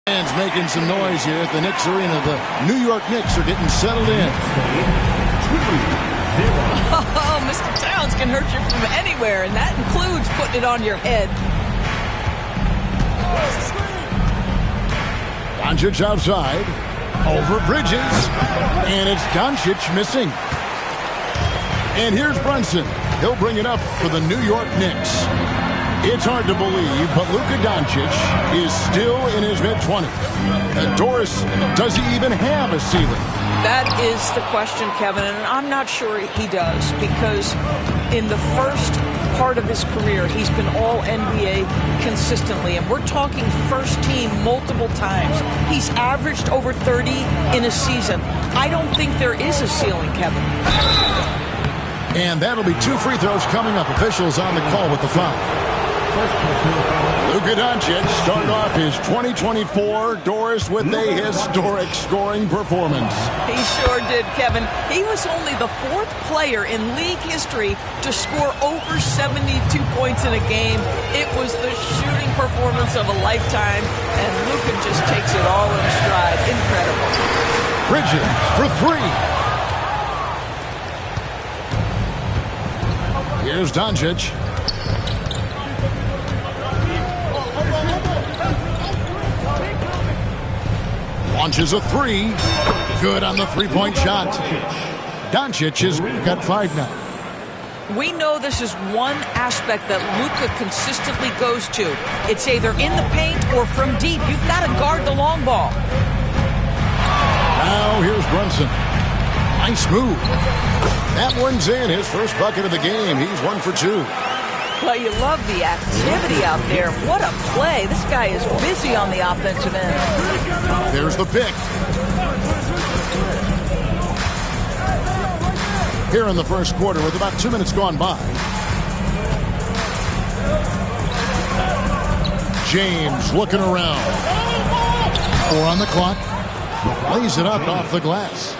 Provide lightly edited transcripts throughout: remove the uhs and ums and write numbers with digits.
Fans making some noise here at the Knicks Arena. The New York Knicks are getting settled in. Oh, Mr. Towns can hurt you from anywhere, and that includes putting it on your head. Doncic outside, over Bridges, and it's Doncic missing. And here's Brunson. He'll bring it up for the New York Knicks. It's hard to believe, but Luka Doncic is still in his mid-20s. Doris, does he even have a ceiling? That is the question, Kevin, and I'm not sure he does, because in the first part of his career, he's been all NBA consistently, and we're talking first team multiple times. He's averaged over 30 in a season. I don't think there is a ceiling, Kevin. And that'll be 2 free throws coming up. Officials on the call with the foul. Luka Doncic started off his 2024 Doris with a historic scoring performance. He sure did, Kevin. He was only the 4th player in league history to score over 72 points in a game. It was the shooting performance of a lifetime, and Luka just takes it all in stride. Incredible. Bridges for 3. Here's Doncic. Launches a 3. Good on the three-point shot. Doncic has got 5 now. We know this is one aspect that Luka consistently goes to. It's either in the paint or from deep. You've got to guard the long ball. Now here's Brunson. Nice move. That one's in. His first bucket of the game. He's 1 for 2. Well, you love the activity out there. What a play. This guy is busy on the offensive end. There's the pick. Here in the first quarter with about 2 minutes gone by. James looking around. 4 on the clock. Lays it up off the glass.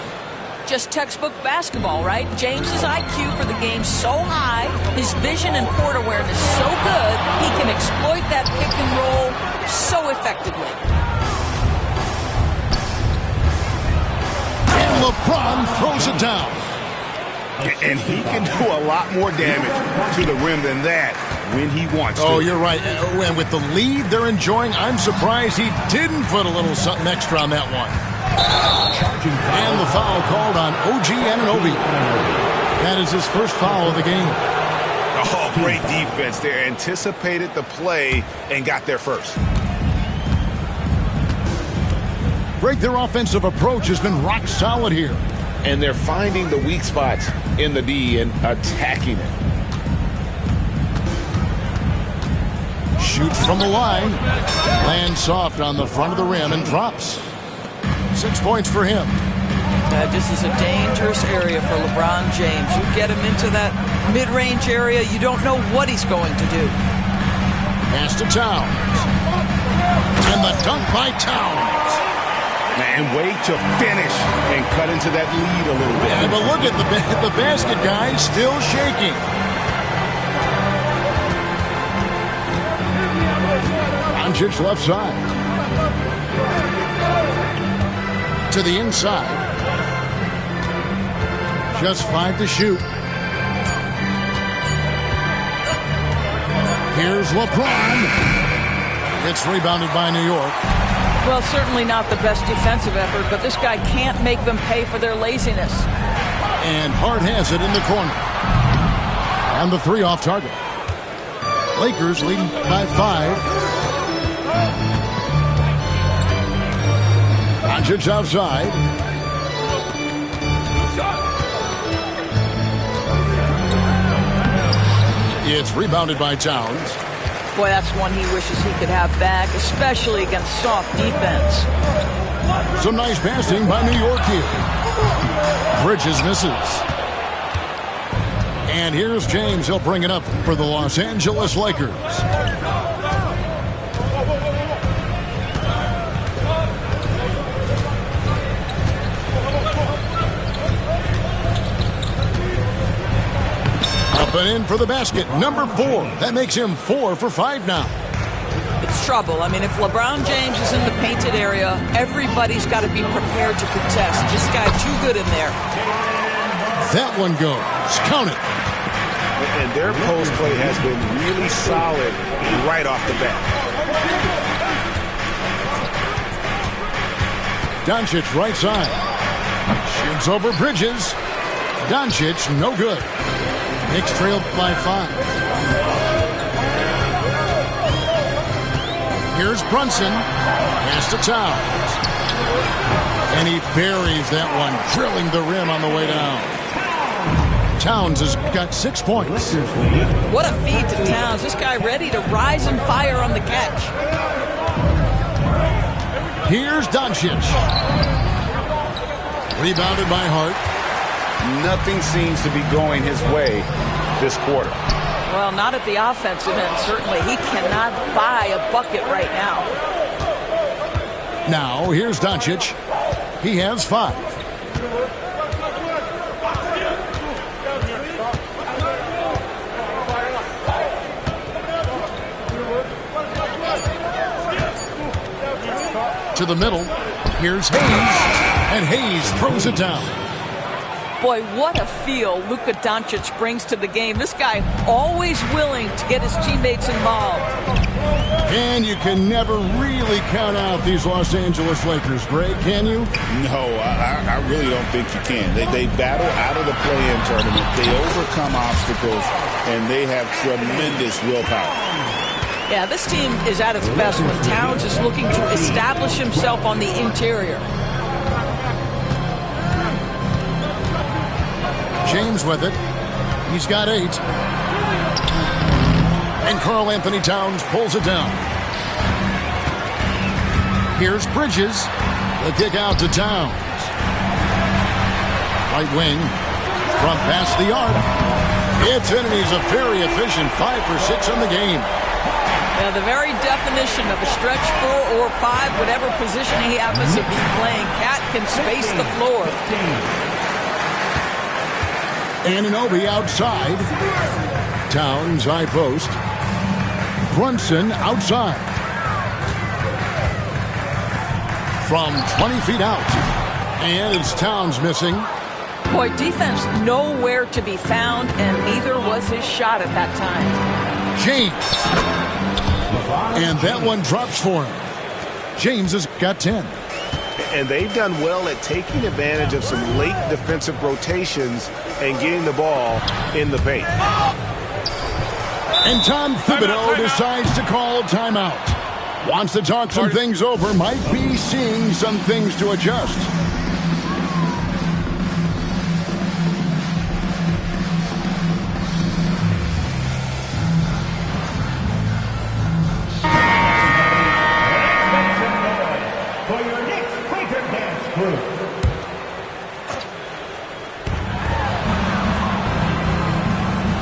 Just textbook basketball, right? James's IQ for the game so high, his vision and court awareness so good, he can exploit that pick and roll so effectively. And LeBron throws it down. And he can do a lot more damage to the rim than that when he wants to. Oh, you're right. And with the lead they're enjoying, I'm surprised he didn't put a little something extra on that one. And the foul called on OG Anunoby. That is his first foul of the game. Oh, great defense there. Anticipated the play and got there first. Greg, their offensive approach has been rock solid here. And they're finding the weak spots in the D and attacking it. Shoots from the line. Lands soft on the front of the rim and drops. 6 points for him. This is a dangerous area for LeBron James. You get him into that mid-range area, you don't know what he's going to do. Pass to Towns. And the dunk by Towns. And way to finish and cut into that lead a little bit. Yeah, but look at the basket guy still shaking. Doncic left side. To the inside. Just 5 to shoot. Here's LeBron. It's rebounded by New York. Well, certainly not the best defensive effort, but this guy can't make them pay for their laziness. And Hart has it in the corner. And the 3 off target. Lakers leading by 5. Doncic outside. It's rebounded by Towns. Boy, that's one he wishes he could have back, especially against soft defense. Some nice passing by New York here. Bridges misses. And here's James. He'll bring it up for the Los Angeles Lakers. Up and in for the basket. Number 4. That makes him 4 for 5 now. It's trouble. I mean, if LeBron James is in the painted area, everybody's got to be prepared to contest. This guy too good in there. That one goes. Count it. And their post play has been really solid right off the bat. Doncic right side. Shoots over Bridges. Doncic no good. Knicks trailed by 5. Here's Brunson. Pass to Towns. And he buries that one, drilling the rim on the way down. Towns has got 6 points. What a feed to Towns. This guy ready to rise and fire on the catch. Here's Doncic. Rebounded by Hart. Nothing seems to be going his way this quarter. Well, not at the offensive end, certainly. He cannot buy a bucket right now. Now, here's Doncic. He has 5. To the middle. Here's Hayes. And Hayes throws it down. Boy, what a feel Luka Doncic brings to the game. This guy always willing to get his teammates involved. And you can never really count out these Los Angeles Lakers, Greg, can you? No, I really don't think you can. They battle out of the play-in tournament. They overcome obstacles, and they have tremendous willpower. Yeah, this team is at its best when Towns is looking to establish himself on the interior. James with it. He's got 8. And Karl Anthony Towns pulls it down. Here's Bridges. The kick out to Towns. Right wing. From past the arc. It's in, and he's a very efficient 5 for 6 on the game. Yeah, the very definition of a stretch 4 or 5, whatever position he happens to be playing, Cat can space the floor. Anunoby outside. Towns high post. Brunson outside. From 20 feet out. And it's Towns missing. Boy, defense nowhere to be found, and neither was his shot at that time. James. And that one drops for him. James has got 10. And they've done well at taking advantage of some late defensive rotations and getting the ball in the paint. And Tom Thibodeau decides to call timeout. Wants to talk some things over. Might be seeing some things to adjust.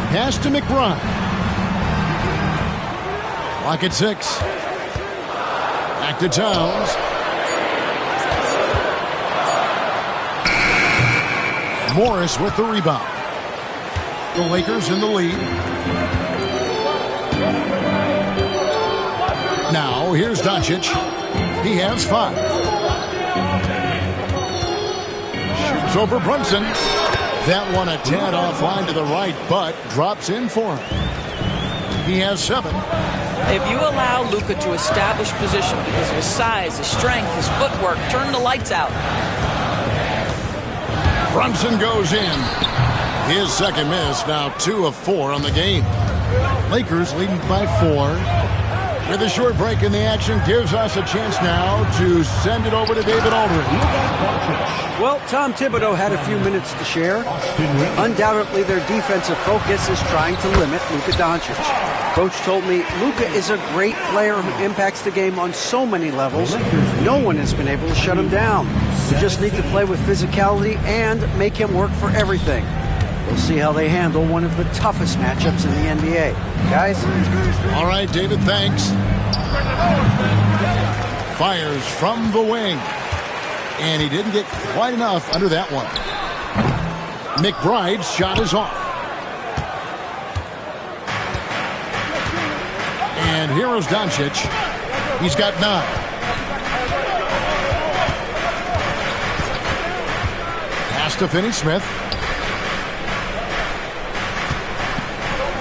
Pass to McBride. Clock at 6. Back to Towns. Morris with the rebound. The Lakers in the lead. Now, here's Doncic. He has 5. Shoots over Brunson. That one a tad offline to the right, but drops in for him. He has 7. If you allow Luka to establish position because of his size, his strength, his footwork, turn the lights out. Brunson goes in. His second miss, now 2 of 4 on the game. Lakers leading by 4. With a short break in the action, gives us a chance now to send it over to David Aldridge. Well, Tom Thibodeau had a few minutes to share. Undoubtedly, their defensive focus is trying to limit Luka Doncic. Coach told me Luka is a great player who impacts the game on so many levels. No one has been able to shut him down. We just need to play with physicality and make him work for everything. We'll see how they handle one of the toughest matchups in the NBA. Guys? All right, David, thanks. Fires from the wing. And he didn't get quite enough under that one. McBride's shot is off. And here is Doncic. He's got 9. Pass to Finney-Smith.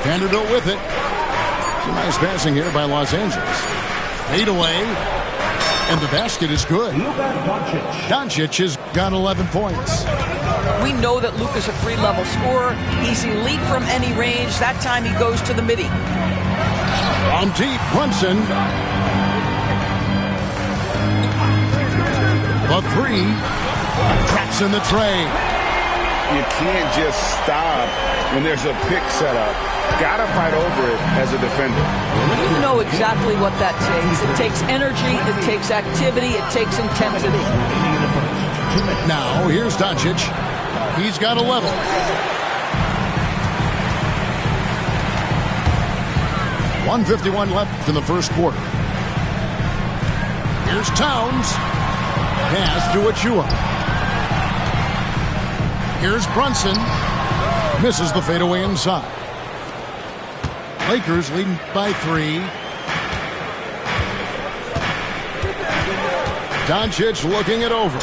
Vanderbilt with it. Some nice passing here by Los Angeles. Fade away. And the basket is good. Doncic has got 11 points. We know that Luka's a 3-level scorer. He's elite from any range. That time he goes to the midi. On deep, Brunson. The 3. Traps in the tray. You can't just stop when there's a pick set up. Gotta fight over it as a defender. You know exactly what that takes. It takes energy, it takes activity, it takes intensity. Now, here's Doncic. He's got 11. .151 left in the first quarter. Here's Towns. Pass to Achua. Here's Brunson. Misses the fadeaway inside. Lakers leading by 3. Doncic looking it over.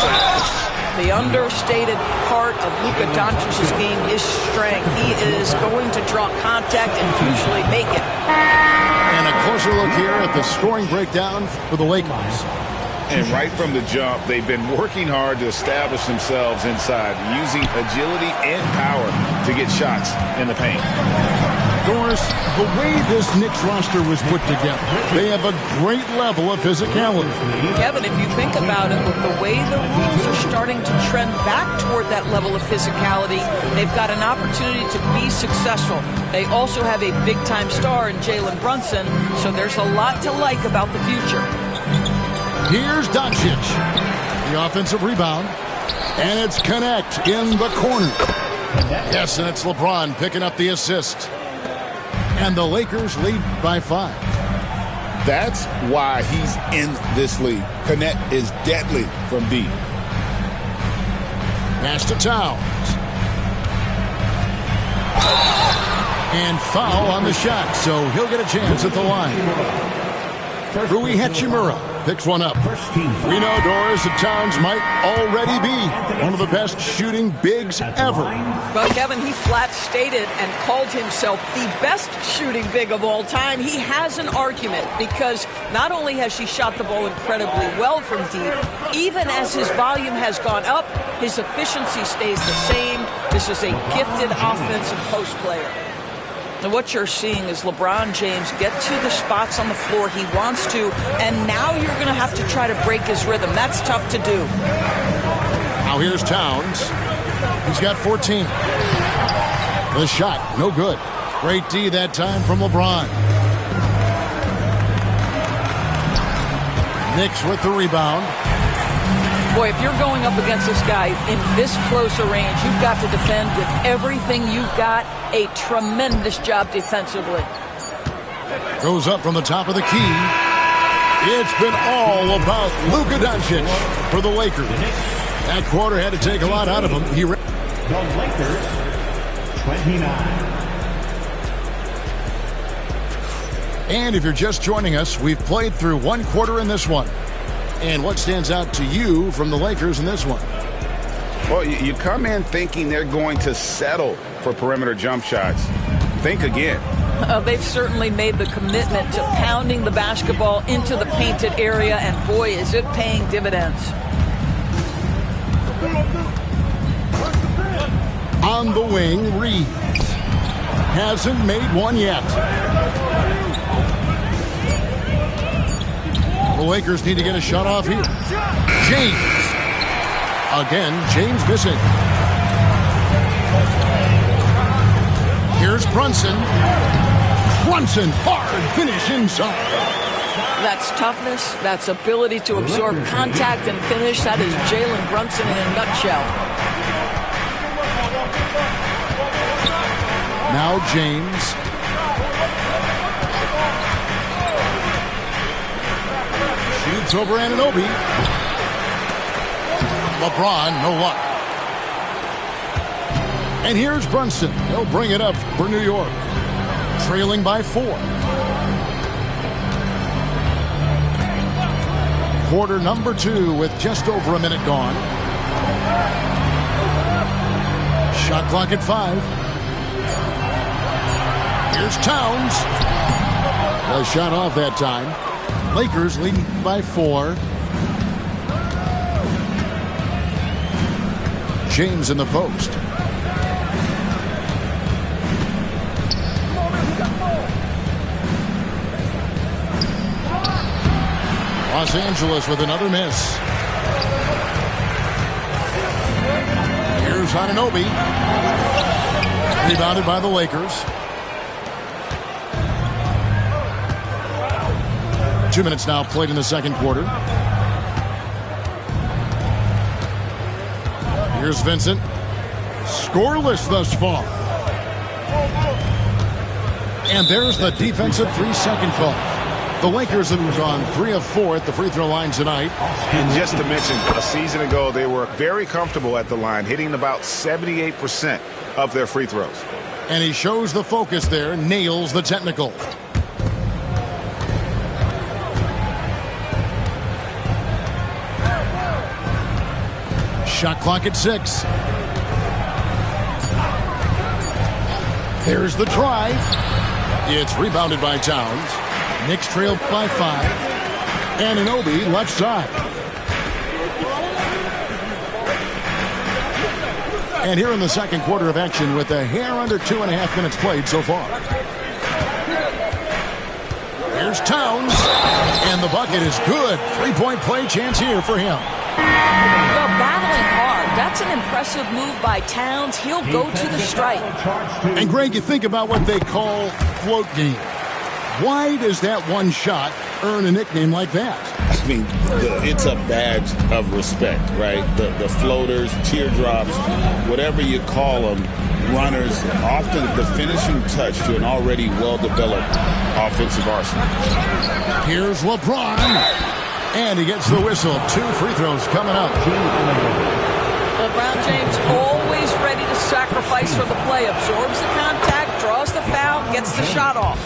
The understated part of Luka Doncic's game is strength. He is going to draw contact and usually make it. And a closer look here at the scoring breakdown for the Lakers. And right from the jump, they've been working hard to establish themselves inside, using agility and power to get shots in the paint. Doris, the way this Knicks roster was put together, they have a great level of physicality. Kevin, if you think about it, with the way the rules are starting to trend back toward that level of physicality, they've got an opportunity to be successful. They also have a big-time star in Jalen Brunson, so there's a lot to like about the future. Here's Doncic. The offensive rebound. And it's Connect in the corner. Yes, and it's LeBron picking up the assist. And the Lakers lead by 5. That's why he's in this league. Connect is deadly from deep. Pass to Towns. And foul on the shot, so he'll get a chance at the line. Rui Hachimura picks one up. We know, Doris, that Towns might already be one of the best shooting bigs ever. Well, Kevin, he flat stated and called himself the best shooting big of all time. He has an argument because not only has he shot the ball incredibly well from deep, even as his volume has gone up, his efficiency stays the same. This is a gifted offensive post player. And what you're seeing is LeBron James get to the spots on the floor he wants to, and now you're going to have to try to break his rhythm. That's tough to do. Now here's Towns. He's got 14. The shot, no good. Great D that time from LeBron. Knicks with the rebound. Boy, if you're going up against this guy in this close a range, you've got to defend with everything you've got. A tremendous job defensively. Goes up from the top of the key. It's been all about Luka Doncic for the Lakers. That quarter had to take a lot out of him. The Lakers, 29. And if you're just joining us, we've played through one quarter in this one. And what stands out to you from the Lakers in this one? Well, you come in thinking they're going to settle for perimeter jump shots. Think again. They've certainly made the commitment to pounding the basketball into the painted area, and boy, is it paying dividends. On the wing, Reed. Hasn't made one yet. The Lakers need to get a shot off here. James. Again, James missing. Here's Brunson. Brunson, hard finish inside. That's toughness. That's ability to absorb contact and finish. That is Jalen Brunson in a nutshell. Now James. Shoots over Anunoby. LeBron, no luck. And here's Brunson. He'll bring it up for New York. Trailing by 4. Quarter number 2 with just over a minute gone. Shot clock at 5. Here's Towns. A shot off that time. Lakers leading by 4. James in the post. Los Angeles with another miss. Here's Anunoby. Rebounded by the Lakers. 2 minutes now played in the second quarter. Here's Vincent. Scoreless thus far. And there's the defensive 3-second call. The Lakers have gone 3 of 4 at the free throw line tonight. And just to mention, a season ago, they were very comfortable at the line, hitting about 78% of their free throws. And he shows the focus there, nails the technical. Shot clock at 6. There's the drive. It's rebounded by Towns. Knicks trail by 5. Anunoby left side. And here in the second quarter of action with a hair under 2.5 minutes played so far. Here's Towns. And the bucket is good. 3-point play chance here for him. Well, battling hard. That's an impressive move by Towns. He'll go to the strike. And Greg, you think about what they call float game. Why does that one shot earn a nickname like that? I mean, it's a badge of respect, right? The floaters, teardrops, whatever you call them, runners, often the finishing touch to an already well-developed offensive arsenal. Here's LeBron. And he gets the whistle. 2 free throws coming up. LeBron James always ready to sacrifice for the play. Absorbs the contact, draws the foul, gets the shot off.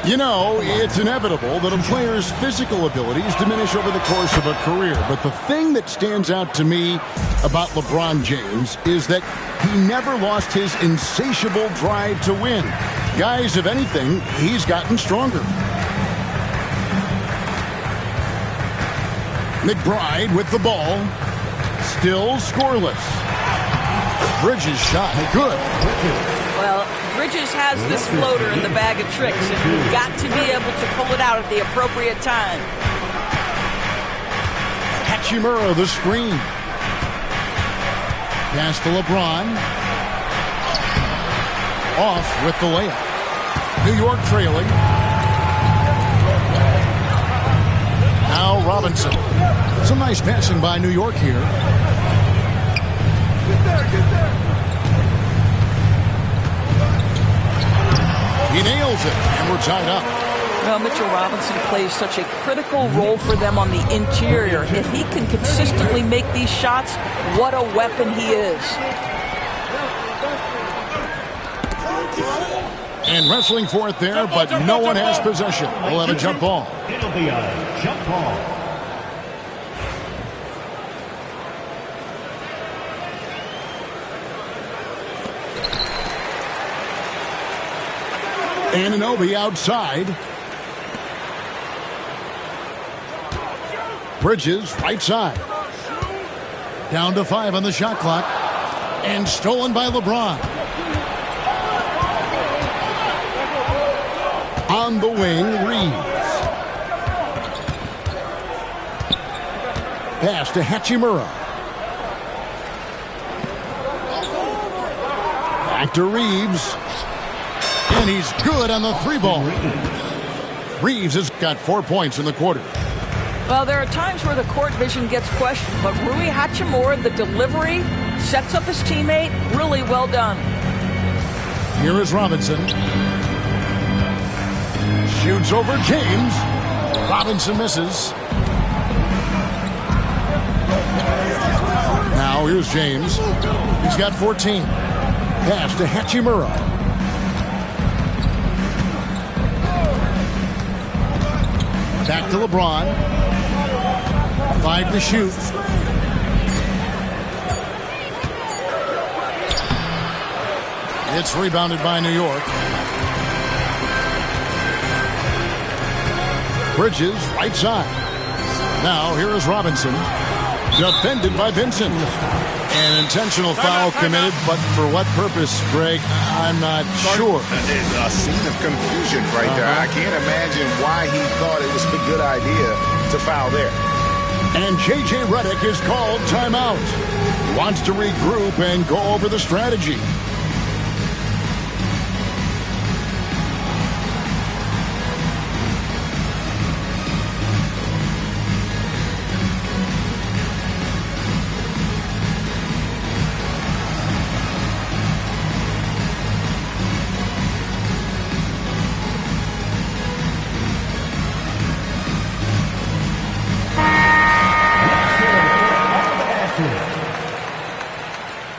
You know, it's inevitable that a player's physical abilities diminish over the course of a career. But the thing that stands out to me about LeBron James is that he never lost his insatiable drive to win. Guys, if anything, he's gotten stronger. McBride with the ball. Still scoreless. Bridges shot. Good. Well, Bridges has this floater in the bag of tricks, and you've got to be able to pull it out at the appropriate time. Hachimura the screen. Pass to LeBron. Off with the layup. New York trailing. Now Robinson. Some nice passing by New York here. He nails it, and we're tied up. Well, Mitchell Robinson plays such a critical role for them on the interior. If he can consistently make these shots, what a weapon he is. And wrestling for it there, but no one has possession. We'll have a jump ball. It'll be a jump ball. Anunoby outside. Bridges right side. Down to 5 on the shot clock. And stolen by LeBron. On the wing, Reeves. Pass to Hachimura. Back to Reeves. And he's good on the 3-ball. Reeves has got 4 points in the quarter. Well, there are times where the court vision gets questioned, but Rui Hachimura, the delivery, sets up his teammate. Really well done. Here is Robinson. Shoots over James. Robinson misses. Now here's James. He's got 14. Pass to Hachimura. Back to LeBron. 5 to shoot. It's rebounded by New York. Bridges, right side. Now here is Robinson. Defended by Vincent. An intentional foul committed, but for what purpose, Greg? I'm not sure. A scene of confusion right there. I can't imagine why he thought it was a good idea to foul there. And J.J. Redick is called timeout. He wants to regroup and go over the strategy.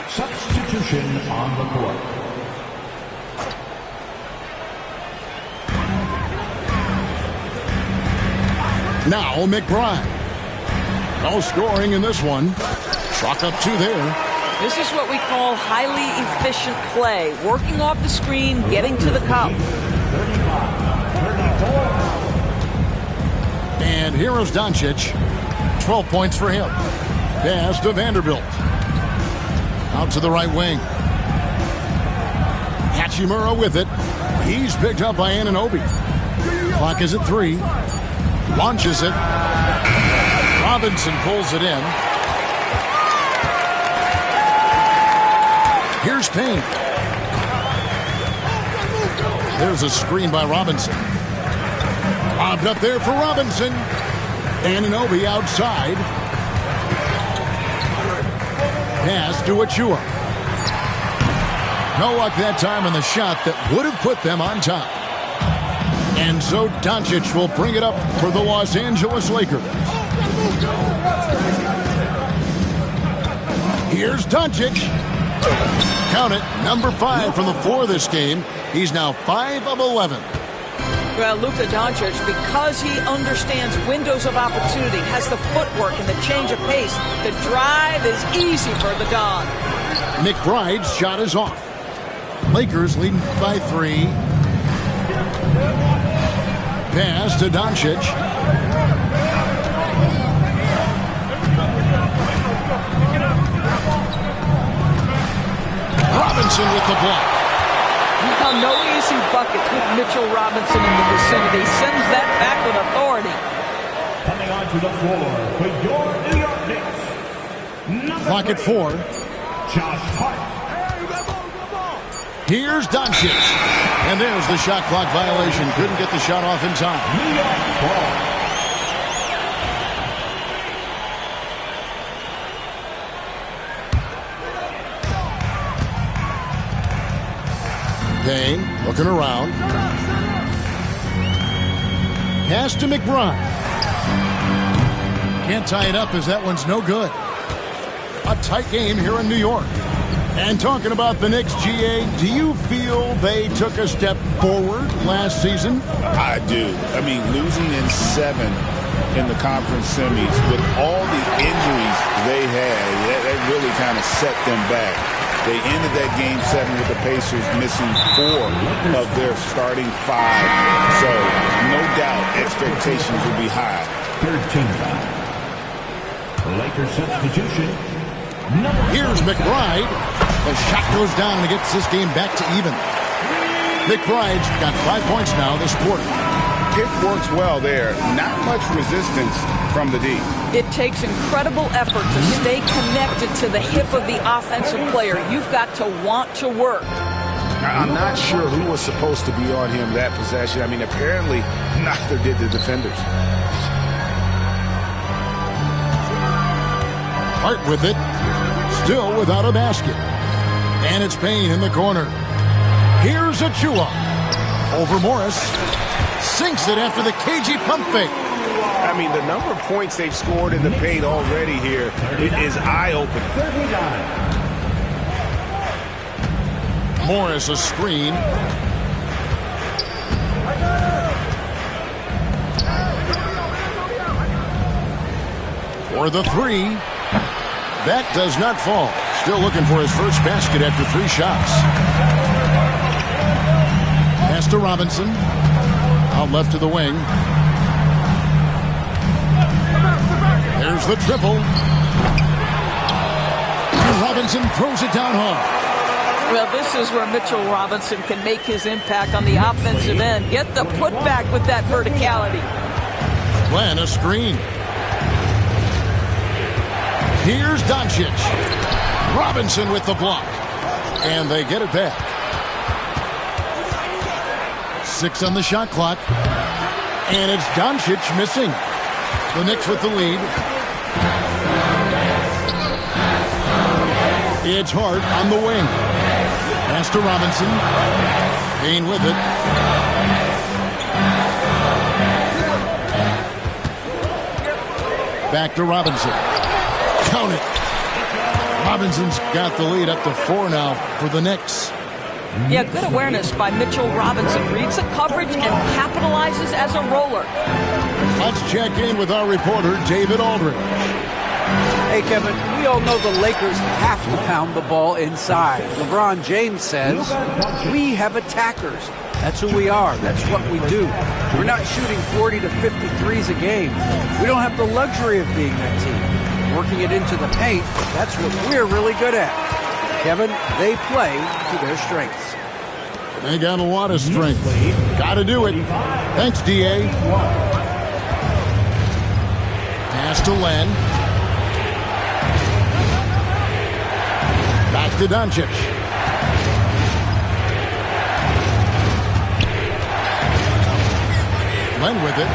Substitution on the court. Now McBride. No scoring in this one. Chalk up 2 there. This is what we call highly efficient play. Working off the screen, getting to the cup. And here is Doncic. 12 points for him. Pass to Vanderbilt. Out to the right wing. Hachimura with it. He's picked up by Anunoby. Clock is at 3. Launches it. Robinson pulls it in. Here's Payne. There's a screen by Robinson. Lobbed up there for Robinson. Anunoby outside. Pass to Achua. No luck that time on the shot that would have put them on top. And so Doncic will bring it up for the Los Angeles Lakers. Here's Doncic. Count it, number 5 from the floor this game. He's now 5 of 11. Well, Luka Doncic, because he understands windows of opportunity, has the footwork and the change of pace, the drive is easy for the Don. McBride's shot is off. Lakers leading by 3. Pass to Doncic. Robinson with the block. Now, no easy buckets with Mitchell Robinson in the vicinity. Sends that back with authority. Coming onto the floor for your New York Knicks. Clock at 4. Josh Hart. Here's Doncic. And there's the shot clock violation. Couldn't get the shot off in time. New York ball. Payne looking around. Pass to McBride. Can't tie it up as that one's no good. A tight game here in New York. And talking about the Knicks, GA, do you feel they took a step forward last season? I do. I mean, losing in 7 in the conference semis with all the injuries they had, that really kind of set them back. They ended that game 7 with the Pacers missing 4 of their starting 5. So, no doubt, expectations will be high. 13 foul. Lakers substitution. Here's McBride. The shot goes down and it gets this game back to even. McBride's got 5 points now this quarter. It works well there. Not much resistance from the D. It takes incredible effort to stay connected to the hip of the offensive player. You've got to want to work. I'm not sure who was supposed to be on him that possession. I mean, apparently neither did the defenders. Hart with it. Still without a basket. And it's Payne in the corner. Here's Achua. Over Morris. Sinks it after the cagey pump fake. I mean, the number of points they've scored in the paint already here is eye-opening. Morris a screen. For the three. That does not fall. Still looking for his first basket after 3 shots. Pass to Robinson. Out left to the wing. There's the triple. And Robinson throws it down hard. Well, this is where Mitchell Robinson can make his impact on the offensive end. Get the putback with that verticality. Glenn a screen. Here's Doncic. Robinson with the block. And they get it back. 6 on the shot clock. And it's Doncic missing. The Knicks with the lead. It's Hart on the wing. Pass to Robinson. Payne with it. Back to Robinson. Count it. Robinson's got the lead up to 4 now for the Knicks. Yeah, good awareness by Mitchell Robinson. Reads the coverage and capitalizes as a roller. Let's check in with our reporter, David Aldridge. Hey, Kevin, we all know the Lakers have to pound the ball inside. LeBron James says, we have attackers. That's who we are. That's what we do. We're not shooting 40 to 53s a game. We don't have the luxury of being that team. Working it into the paint, that's what we're really good at. Kevin, they play to their strengths. They got a lot of strength. Got to do it. Thanks, D.A. Pass to Len. Back to Doncic. Len with it.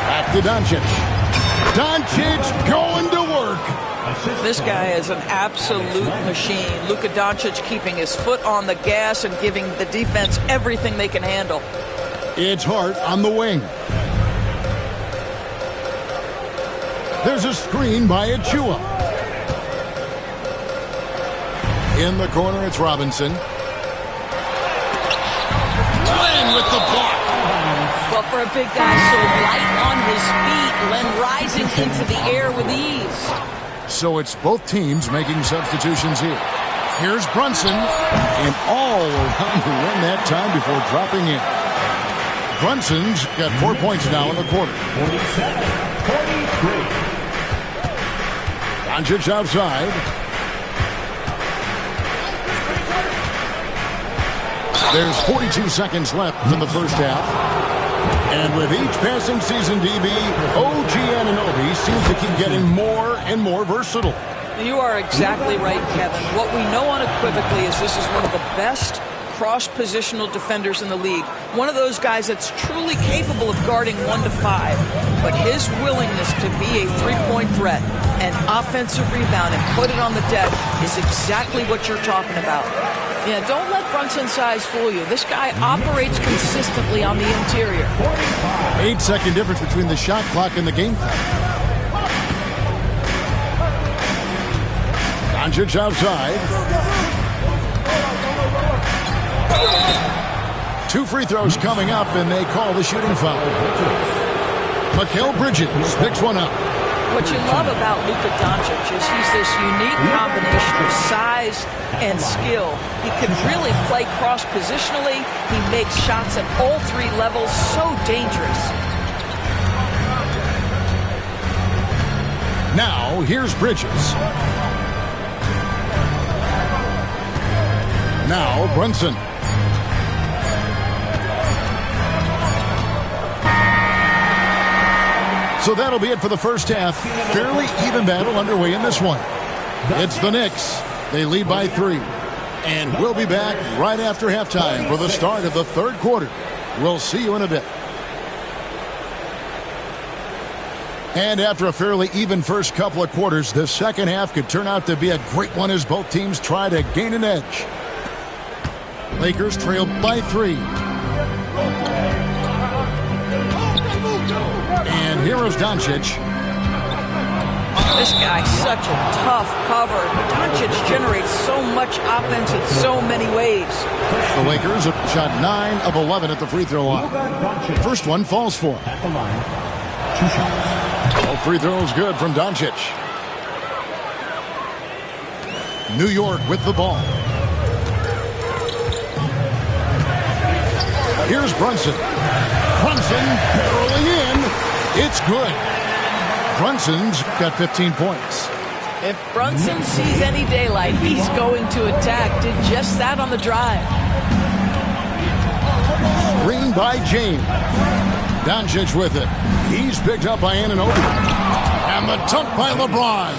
Back to Doncic. Doncic going to work. This guy is an absolute machine. Luka Doncic keeping his foot on the gas and giving the defense everything they can handle. It's Hart on the wing. There's a screen by Achua. In the corner, it's Robinson. Len with the block. Well, for a big guy so light on his feet, Len rising into the air with ease. So it's both teams making substitutions here. Here's Brunson, and all around to win that time before dropping in. Brunson's got 4 points now in the quarter. 47-43. Doncic outside. There's 42 seconds left in the first half. And with each passing season, DB, OG Anunoby seems to keep getting more and more versatile. You are exactly right, Kevin. What we know unequivocally is this is one of the best cross-positional defenders in the league. One of those guys that's truly capable of guarding 1 to 5. But his willingness to be a three-point threat and offensive rebound and put it on the deck is exactly what you're talking about. Yeah, don't let Brunson's size fool you. This guy operates consistently on the interior. 8-second difference between the shot clock and the game clock. Doncic outside. 2 free throws coming up, and they call the shooting foul. Mikal Bridges picks one up. What you love about Luka Doncic is he's this unique combination of size and skill. He can really play cross-positionally. He makes shots at all 3 levels. So dangerous. Now, here's Bridges. Now, Brunson. So that'll be it for the first half. Fairly even battle underway in this one. It's the Knicks. They lead by 3. And we'll be back right after halftime for the start of the third quarter. We'll see you in a bit. And after a fairly even first couple of quarters, the second half could turn out to be a great one as both teams try to gain an edge. Lakers trail by 3. And here is Doncic. This guy's such a tough cover. Doncic generates so much offense in so many ways. The Lakers have shot 9 of 11 at the free throw line. First one falls for him. At the line, 2 shots. All free throws good from Doncic. New York with the ball. Here's Brunson. Brunson barreling in. It's good. Brunson's got 15 points. If Brunson sees any daylight, he's going to attack. Did just that on the drive. Screen by James. Doncic with it. He's picked up by Anunoby. And the dunk by LeBron.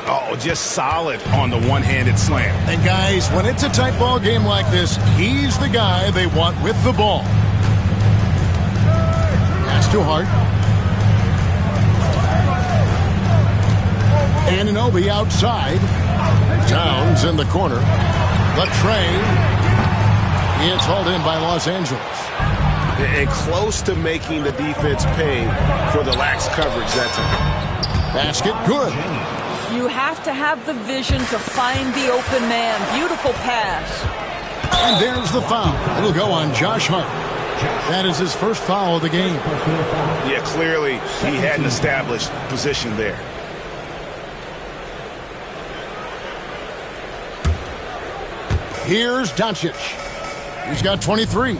Oh, just solid on the one-handed slam. And guys, when it's a tight ball game like this, he's the guy they want with the ball. That's too hard. Anunoby outside. Towns in the corner. The tray. It's hauled in by Los Angeles. And close to making the defense pay for the lax coverage that time. Basket good. You have to have the vision to find the open man. Beautiful pass. And there's the foul. It'll go on Josh Hart. That is his first foul of the game. Yeah, clearly he had an established position there. Here's Doncic. He's got 23.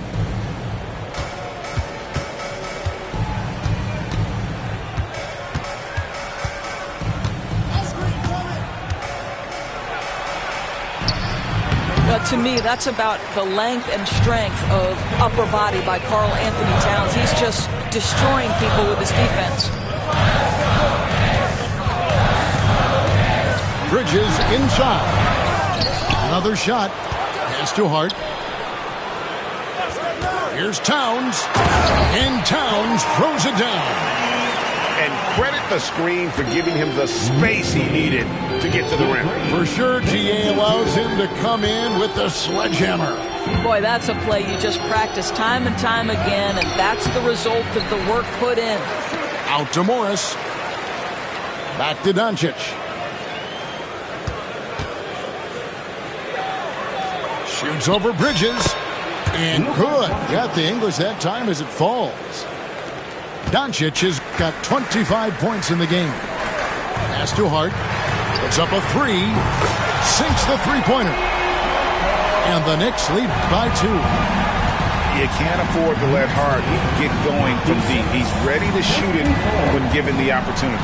To me, that's about the length and strength of upper body by Karl Anthony Towns. He's just destroying people with his defense. Bridges inside. Another shot. Pass to Hart. Here's Towns. And Towns throws it down. And credit the screen for giving him the space he needed to get to the rim. For sure, GA allows him to come in with the sledgehammer. Boy, that's a play you just practice time and time again, and that's the result of the work put in. Out to Morris. Back to Doncic. Shoots over Bridges. And good. Got the English that time as it falls. Doncic has got 25 points in the game. Pass to Hart. Puts up a 3. Sinks the three-pointer. And the Knicks lead by 2. You can't afford to let Hart get going from deep. He's ready to shoot it when given the opportunity.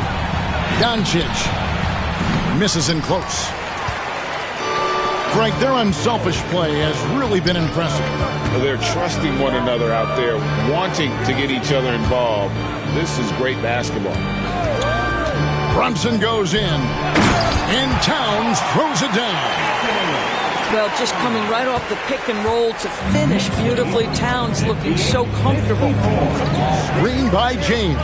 Doncic misses in close. Frank, their unselfish play has really been impressive. They're trusting one another out there, wanting to get each other involved. This is great basketball. Brunson goes in, and Towns throws it down. Well, just coming right off the pick and roll to finish beautifully. Towns looking so comfortable. Screen by James.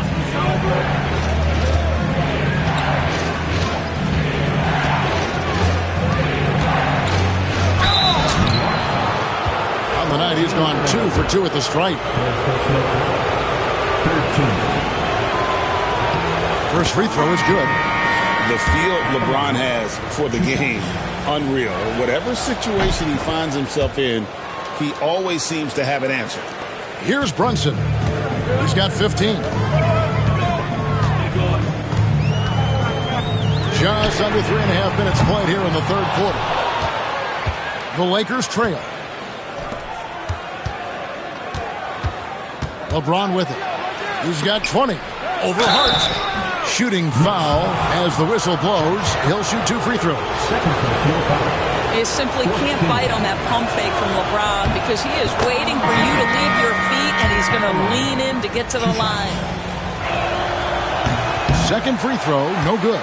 On the night, he's gone 2 for 2 at the stripe. 13. First free throw is good. The feel LeBron has for the game, unreal. Whatever situation he finds himself in, he always seems to have an answer. Here's Brunson. He's got 15. Just under 3.5 minutes played here in the third quarter. The Lakers trail. LeBron with it. He's got 20. Over Hart. Shooting foul as the whistle blows. He'll shoot 2 free throws. You simply can't bite on that pump fake from LeBron because he is waiting for you to leave your feet and he's going to lean in to get to the line. Second free throw, no good.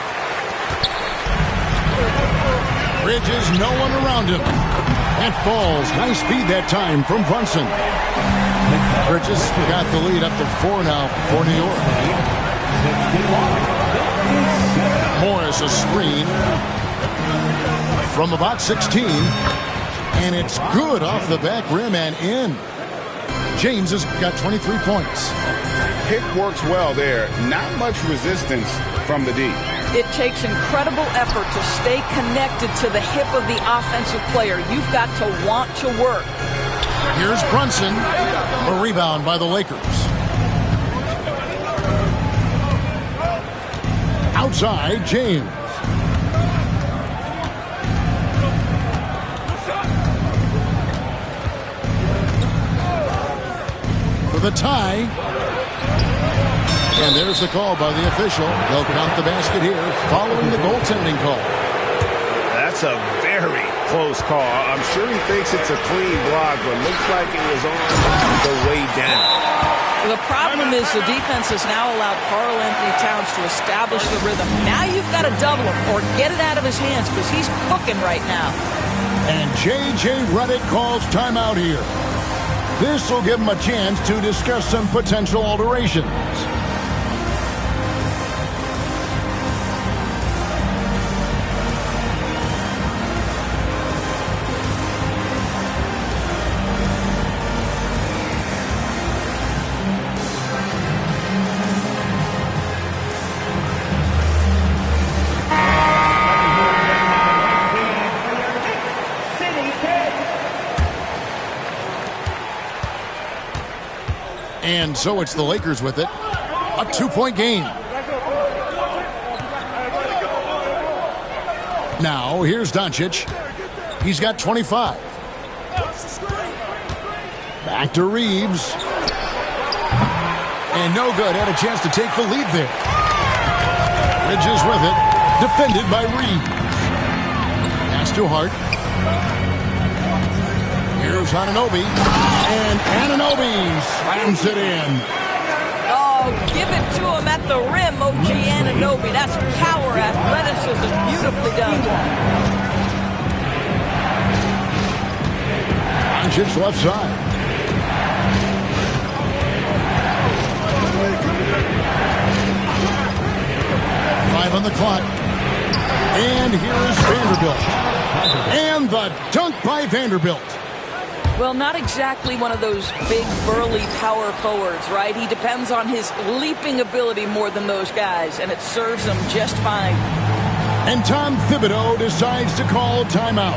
Bridges, no one around him. And falls. Nice speed that time from Brunson. Bridges got the lead up to 4 now for New York. Morris a screen from about 16. And it's good off the back rim and in. James has got 23 points. Pick works well there. Not much resistance from the D. It takes incredible effort to stay connected to the hip of the offensive player. You've got to want to work. Here's Brunson. A rebound by the Lakers. Outside, James. For the tie. And there's the call by the official. They'll count the basket here following the goaltending call. That's a very close call. I'm sure he thinks it's a clean block, but looks like it was on the way down. The problem is the defense has now allowed Karl-Anthony Towns to establish the rhythm. Now you've got to double him or get it out of his hands because he's cooking right now. And J.J. Redick calls timeout here. This will give him a chance to discuss some potential alterations. And so it's the Lakers with it. A 2-point game. Now, here's Doncic. He's got 25. Back to Reeves. And no good. Had a chance to take the lead there. Bridges with it. Defended by Reeves. Pass to Hart. Here's Anunoby. And Anunoby slams it in. Oh, give it to him at the rim, OG Anunoby. That's power, athleticism, beautifully done. Doncic left side. Five on the clock. And here is Vanderbilt. And the dunk by Vanderbilt. Well, not exactly one of those big, burly power forwards, right? He depends on his leaping ability more than those guys, and it serves him just fine. And Tom Thibodeau decides to call timeout.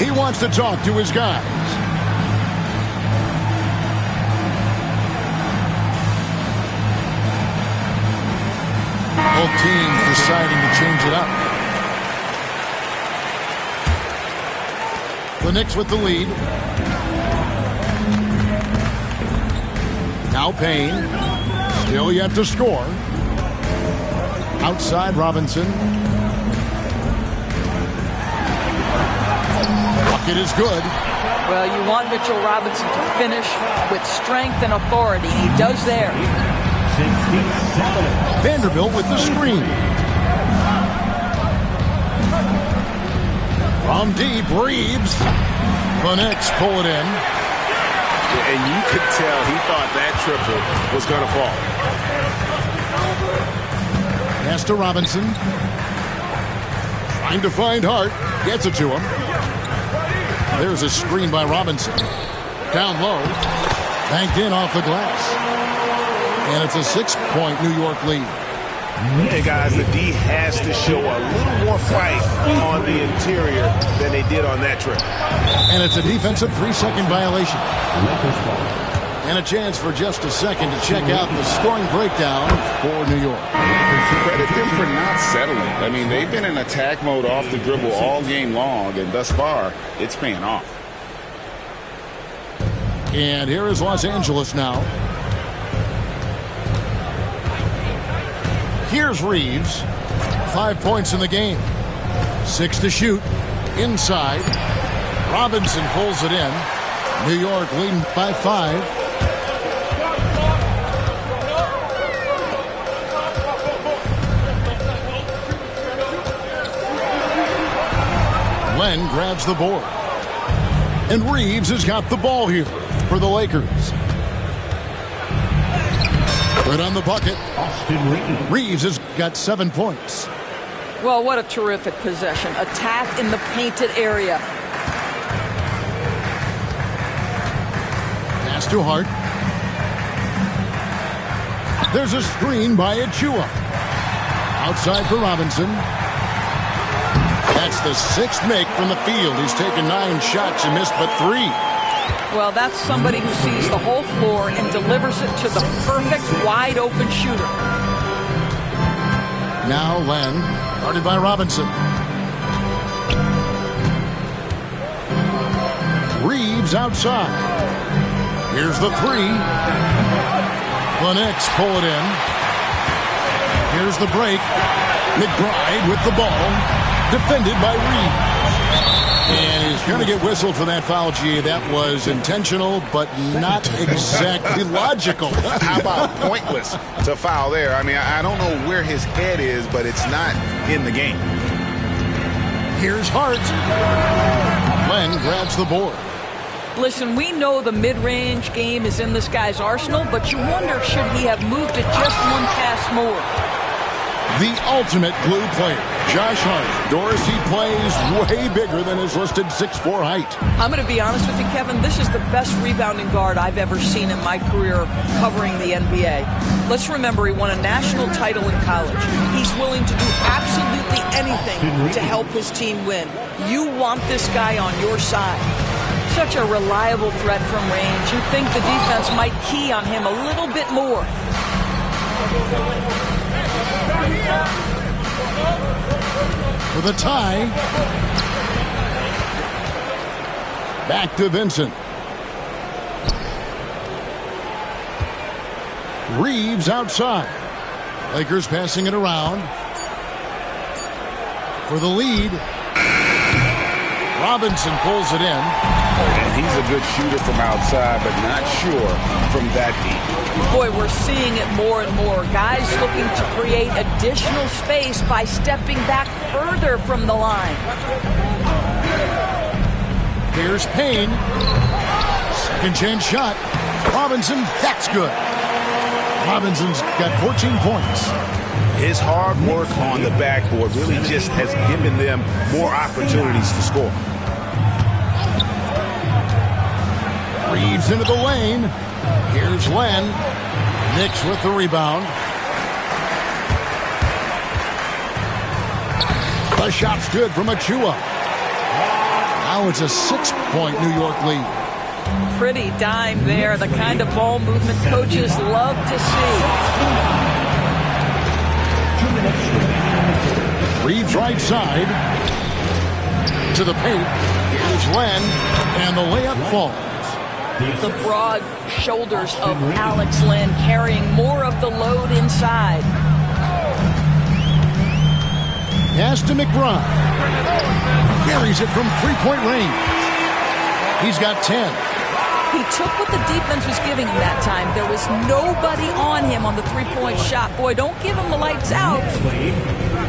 He wants to talk to his guys. Both teams deciding to change it up. The Knicks with the lead. Now Payne. Still yet to score. Outside Robinson. Bucket is good. Well, you want Mitchell Robinson to finish with strength and authority. He does there. Vanderbilt with the screen. From deep, Reeves. The Knicks pull it in. And you could tell he thought that triple was going to fall. Pass to Robinson. Trying to find Hart. Gets it to him. There's a screen by Robinson. Down low. Banked in off the glass. And it's a 6-point New York lead. Hey, guys, the D has to show a little more fight on the interior than they did on that trip. And it's a defensive 3-second violation. And a chance for just a second to check out the scoring breakdown for New York. Credit them for not settling. I mean, they've been in attack mode off the dribble all game long, and thus far, it's paying off. And here is Los Angeles now. Here's Reeves. 5 points in the game. 6 to shoot. Inside. Robinson pulls it in. New York leading by 5. grabs the board. And Reeves has got the ball here for the Lakers. Right on the bucket. Austin Reeves has got 7 points. Well, what a terrific possession. Attack in the painted area. Pass to Hart. There's a screen by Achua. Outside for Robinson. That's the 6th make from the field. He's taken 9 shots and missed but 3. Well, that's somebody who sees the whole floor and delivers it to the perfect wide-open shooter. Now Len, guarded by Robinson. Reeves outside. Here's the 3. The Knicks pull it in. Here's the break. McBride with the ball. Defended by Reeves. And he's going to get whistled for that foul, G. That was intentional, but not exactly logical. How about pointless to foul there? I mean, I don't know where his head is, but it's not in the game. Here's Hart. Len grabs the board. Listen, we know the mid-range game is in this guy's arsenal, but you wonder, should he have moved it just one pass more? The ultimate glue player, Josh Hart. Dorsey plays way bigger than his listed 6'4" height. I'm going to be honest with you, Kevin. This is the best rebounding guard I've ever seen in my career covering the NBA. Let's remember, he won a national title in college. He's willing to do absolutely anything to help his team win. You want this guy on your side. Such a reliable threat from range. You'd think the defense might key on him a little bit more. For the tie. Back to Vincent. Reeves outside. Lakers passing it around. For the lead. Robinson pulls it in. And he's a good shooter from outside, but not sure from that deep. Boy, we're seeing it more and more. Guys looking to create additional space by stepping back further from the line. Here's Payne. Second chance shot. Robinson, that's good. Robinson's got 14 points. His hard work on the backboard really just has given them more opportunities to score. Reeves into the lane. Here's Len. Knicks with the rebound. The shot's good from Achua. Now it's a 6-point New York lead. Pretty dime there. The kind of ball movement coaches love to see. Reeves right side. To the paint. Here's Len. And the layup falls. The broad shoulders of Alex Len carrying more of the load inside. Pass to McBride. Carries it from three-point range. He's got 10. He took what the defense was giving him that time. There was nobody on him on the three-point shot. Boy, don't give him the lights out.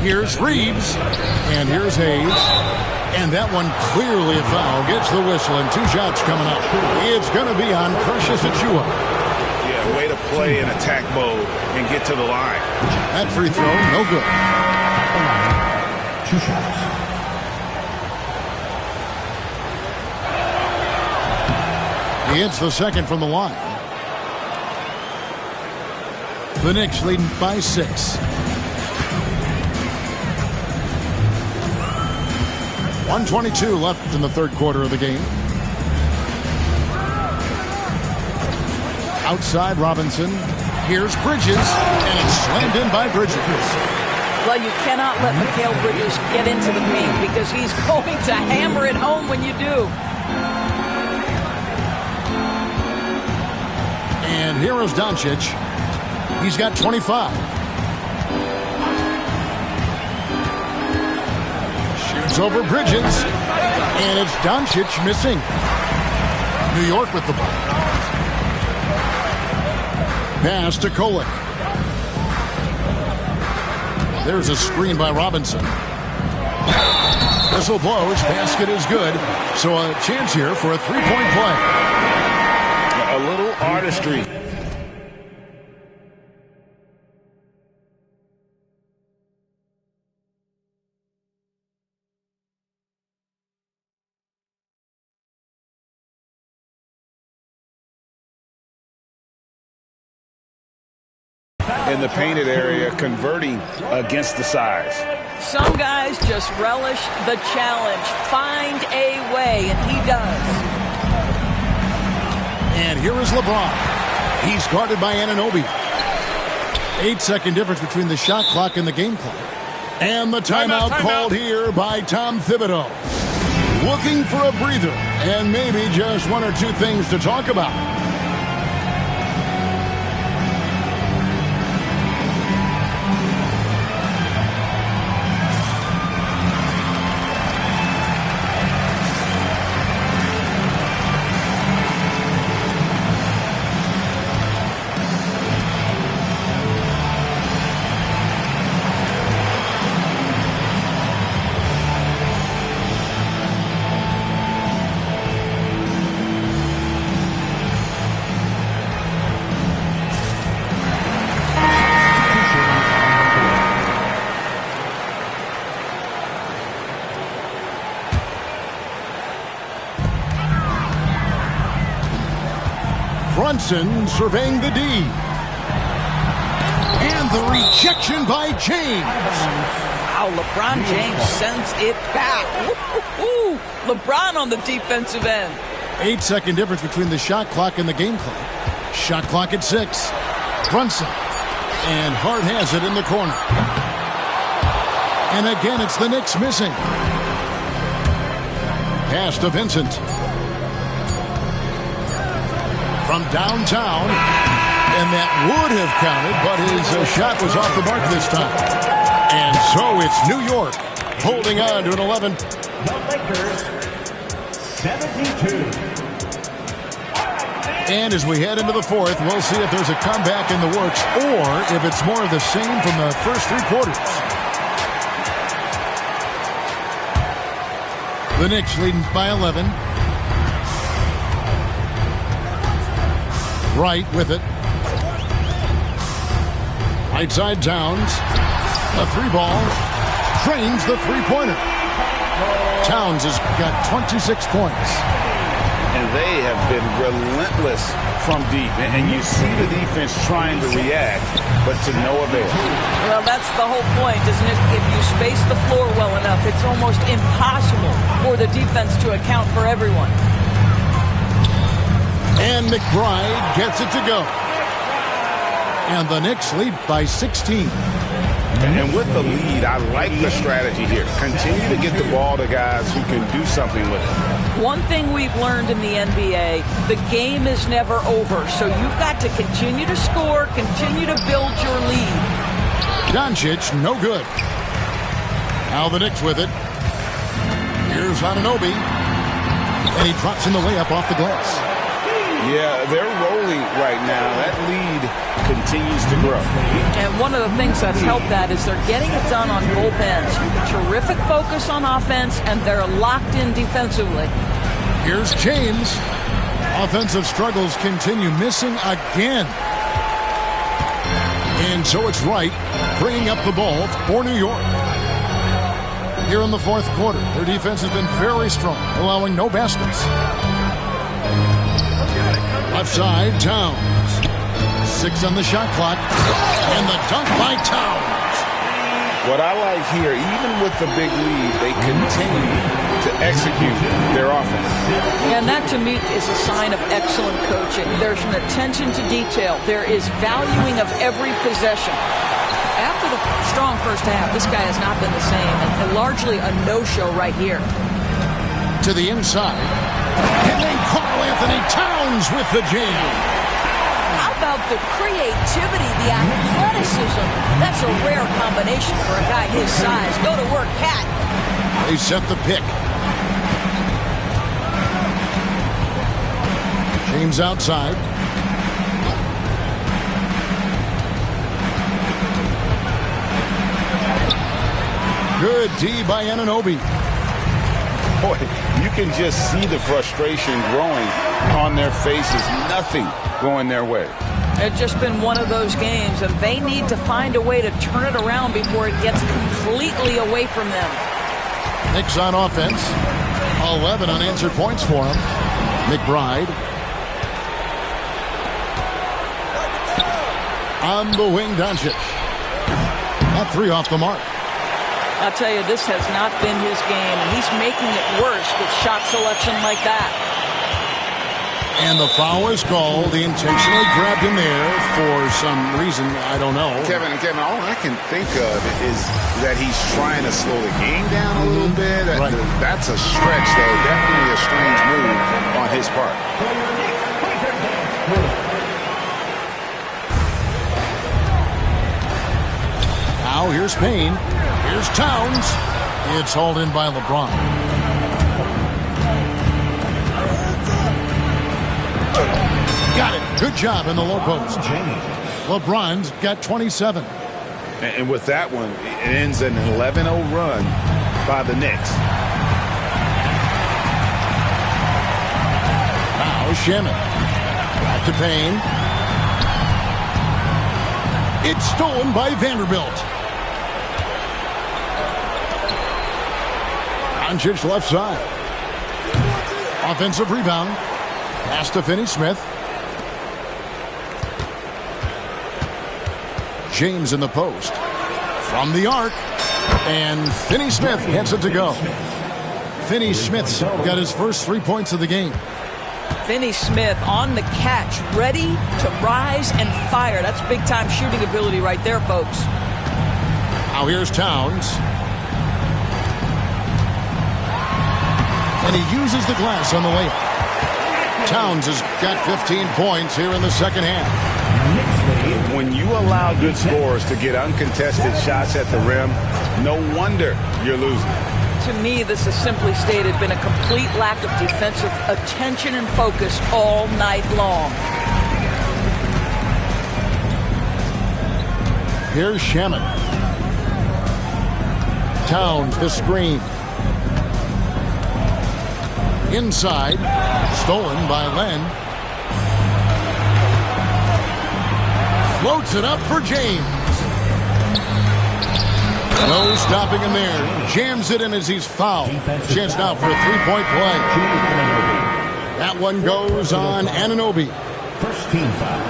Here's Reeves. And here's Hayes. And that one clearly a foul. Gets the whistle and 2 shots coming up. It's going to be on Precious Achua. Yeah, way to play in attack mode and get to the line. That free throw, no good. 2 shots. He hits the second from the line. The Knicks leading by 6. 1:22 left in the third quarter of the game. Outside Robinson. Here's Bridges. And it's slammed in by Bridges. Well, you cannot let Mikal Bridges get into the paint because he's going to hammer it home when you do. And here is Doncic. He's got 25. Shoots over Bridges. And it's Doncic missing. New York with the ball. Pass to Kolek. There's a screen by Robinson. Whistle blows. Basket is good. So a chance here for a three-point play. A little artistry. In the painted area, converting against the size. Some guys just relish the challenge. Find a way, and he does. And here is LeBron. He's guarded by Anunoby. 8-second difference between the shot clock and the game clock. And the timeout called here by Tom Thibodeau. Looking for a breather and maybe just one or two things to talk about. Brunson surveying the D. And the rejection by James. Wow, LeBron James sends it back. Woo-hoo-hoo. LeBron on the defensive end. 8-second difference between the shot clock and the game clock. Shot clock at 6. Brunson. And Hart has it in the corner. And again, it's the Knicks missing. Pass to Vincent. From downtown, and that would have counted, but his shot was off the mark this time. And so it's New York holding on to an 11. The Lakers, 72. And as we head into the fourth, we'll see if there's a comeback in the works or if it's more of the same from the first three quarters. The Knicks leading by 11. Wright with it. Right side Towns. A three ball. Drains the three-pointer. Towns has got 26 points. And they have been relentless from deep. And you see the defense trying to react, but to no avail. Well, that's the whole point, isn't it? If you space the floor well enough, it's almost impossible for the defense to account for everyone. And McBride gets it to go. And the Knicks lead by 16. And with the lead, I like the strategy here. Continue to get the ball to guys who can do something with it. One thing we've learned in the NBA, the game is never over. So you've got to continue to score, continue to build your lead. Doncic, no good. Now the Knicks with it. Here's Anunoby. And he drops in the layup off the glass. Yeah, they're rolling right now. That lead continues to grow. And one of the things that's helped that is they're getting it done on both ends. Terrific focus on offense, and they're locked in defensively. Here's James. Offensive struggles continue, missing again. And so it's Wright bringing up the ball for New York. Here in the fourth quarter, their defense has been very strong, allowing no baskets. Left side, Towns. 6 on the shot clock. And the dunk by Towns. What I like here, even with the big lead, they continue to execute their offense. And that, to me, is a sign of excellent coaching. There's an attention to detail. There is valuing of every possession. After the strong first half, this guy has not been the same, and largely a no-show right here. To the inside. And then Karl-Anthony Towns with the jam. How about the creativity, the athleticism? That's a rare combination for a guy his size. Go to work, Cat. They set the pick. James outside. Good D by Anunoby. boy, you can just see the frustration growing on their faces. Nothing going their way. It's just been one of those games, and they need to find a way to turn it around before it gets completely away from them. Knicks on offense. 11 unanswered points for him. McBride. On the wing, Doncic. That three off the mark. I'll tell you, this has not been his game, and he's making it worse with shot selection like that. And the foul is called. He intentionally grabbed him there for some reason, I don't know. Kevin, all I can think of is that he's trying to slow the game down a little bit. Right. That's a stretch, though. Definitely a strange move on his part. Now here's Payne. Here's Towns. It's hauled in by LeBron. Got it. Good job in the low post. LeBron's got 27. And with that one, it ends an 11-0 run by the Knicks. Now Shaman. Back to Payne. It's stolen by Vanderbilt. Doncic left side. Offensive rebound. Pass to Finney-Smith. James in the post. From the arc. And Finney-Smith gets it to go. Finney-Smith's got his first 3 points of the game. Finney-Smith on the catch, ready to rise and fire. That's big-time shooting ability right there, folks. Now here's Towns. And he uses the glass on the layup. Towns has got 15 points here in the second half. When you allow good scorers to get uncontested shots at the rim, no wonder you're losing. To me, this has simply stated been a complete lack of defensive attention and focus all night long. Here's Shaman. Towns, the screen. Inside, stolen by Len. Floats it up for James. No stopping him there. Jams it in as he's fouled. Chance now for a three-point play. That one goes on Anunoby.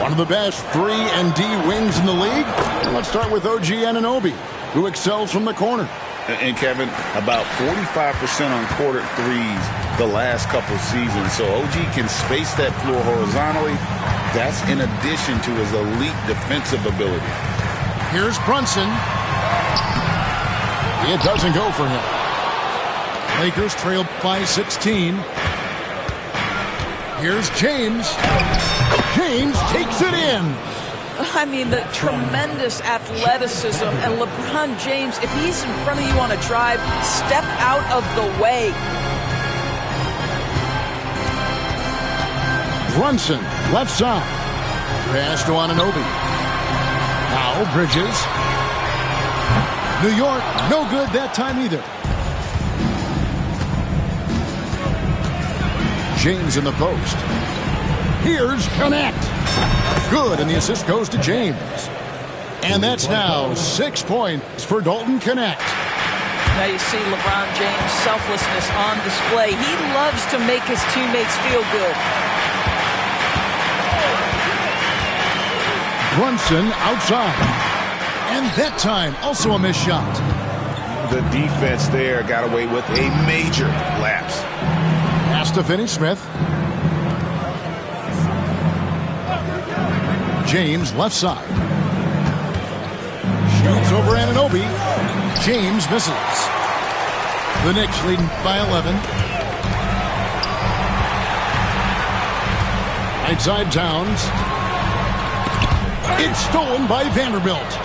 One of the best 3-and-D wings in the league. Let's start with OG Anunoby, who excels from the corner. And Kevin, about 45% on quarter threes the last couple seasons. So OG can space that floor horizontally. That's in addition to his elite defensive ability. Here's Brunson. It doesn't go for him. Lakers trail by 16. Here's James. James takes it in. I mean, the tremendous athleticism. And LeBron James, if he's in front of you on a drive, step out of the way. Brunson, left side. Pass to Anunoby. Now Bridges. New York, no good that time either. James in the post. Here's Connect. Good, and the assist goes to James. And that's now 6 points for Dalton Connect. Now you see LeBron James' selflessness on display. He loves to make his teammates feel good. Brunson outside. And that time, also a missed shot. The defense there got away with a major lapse. Pass to Finney-Smith. James left side. Shoots over Anunoby. James misses. The Knicks leading by 11. Right side Towns. It's stolen by Vanderbilt.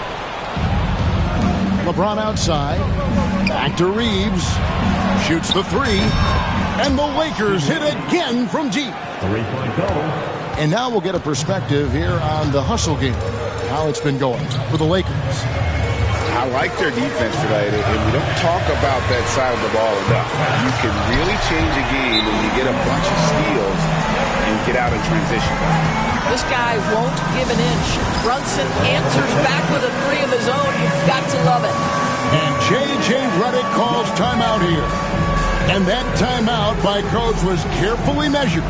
LeBron outside. Back to Reeves. Shoots the three. And the Lakers hit again from deep. 3-point goal. And now we'll get a perspective here on the hustle game. How it's been going for the Lakers. I like their defense tonight, and we don't talk about that side of the ball enough. You can really change a game when you get a bunch of steals and get out in transition. This guy won't give an inch. Brunson answers back with a three of his own. You've got to love it. And J.J. Redick calls timeout here. And that timeout by Coach was carefully measured,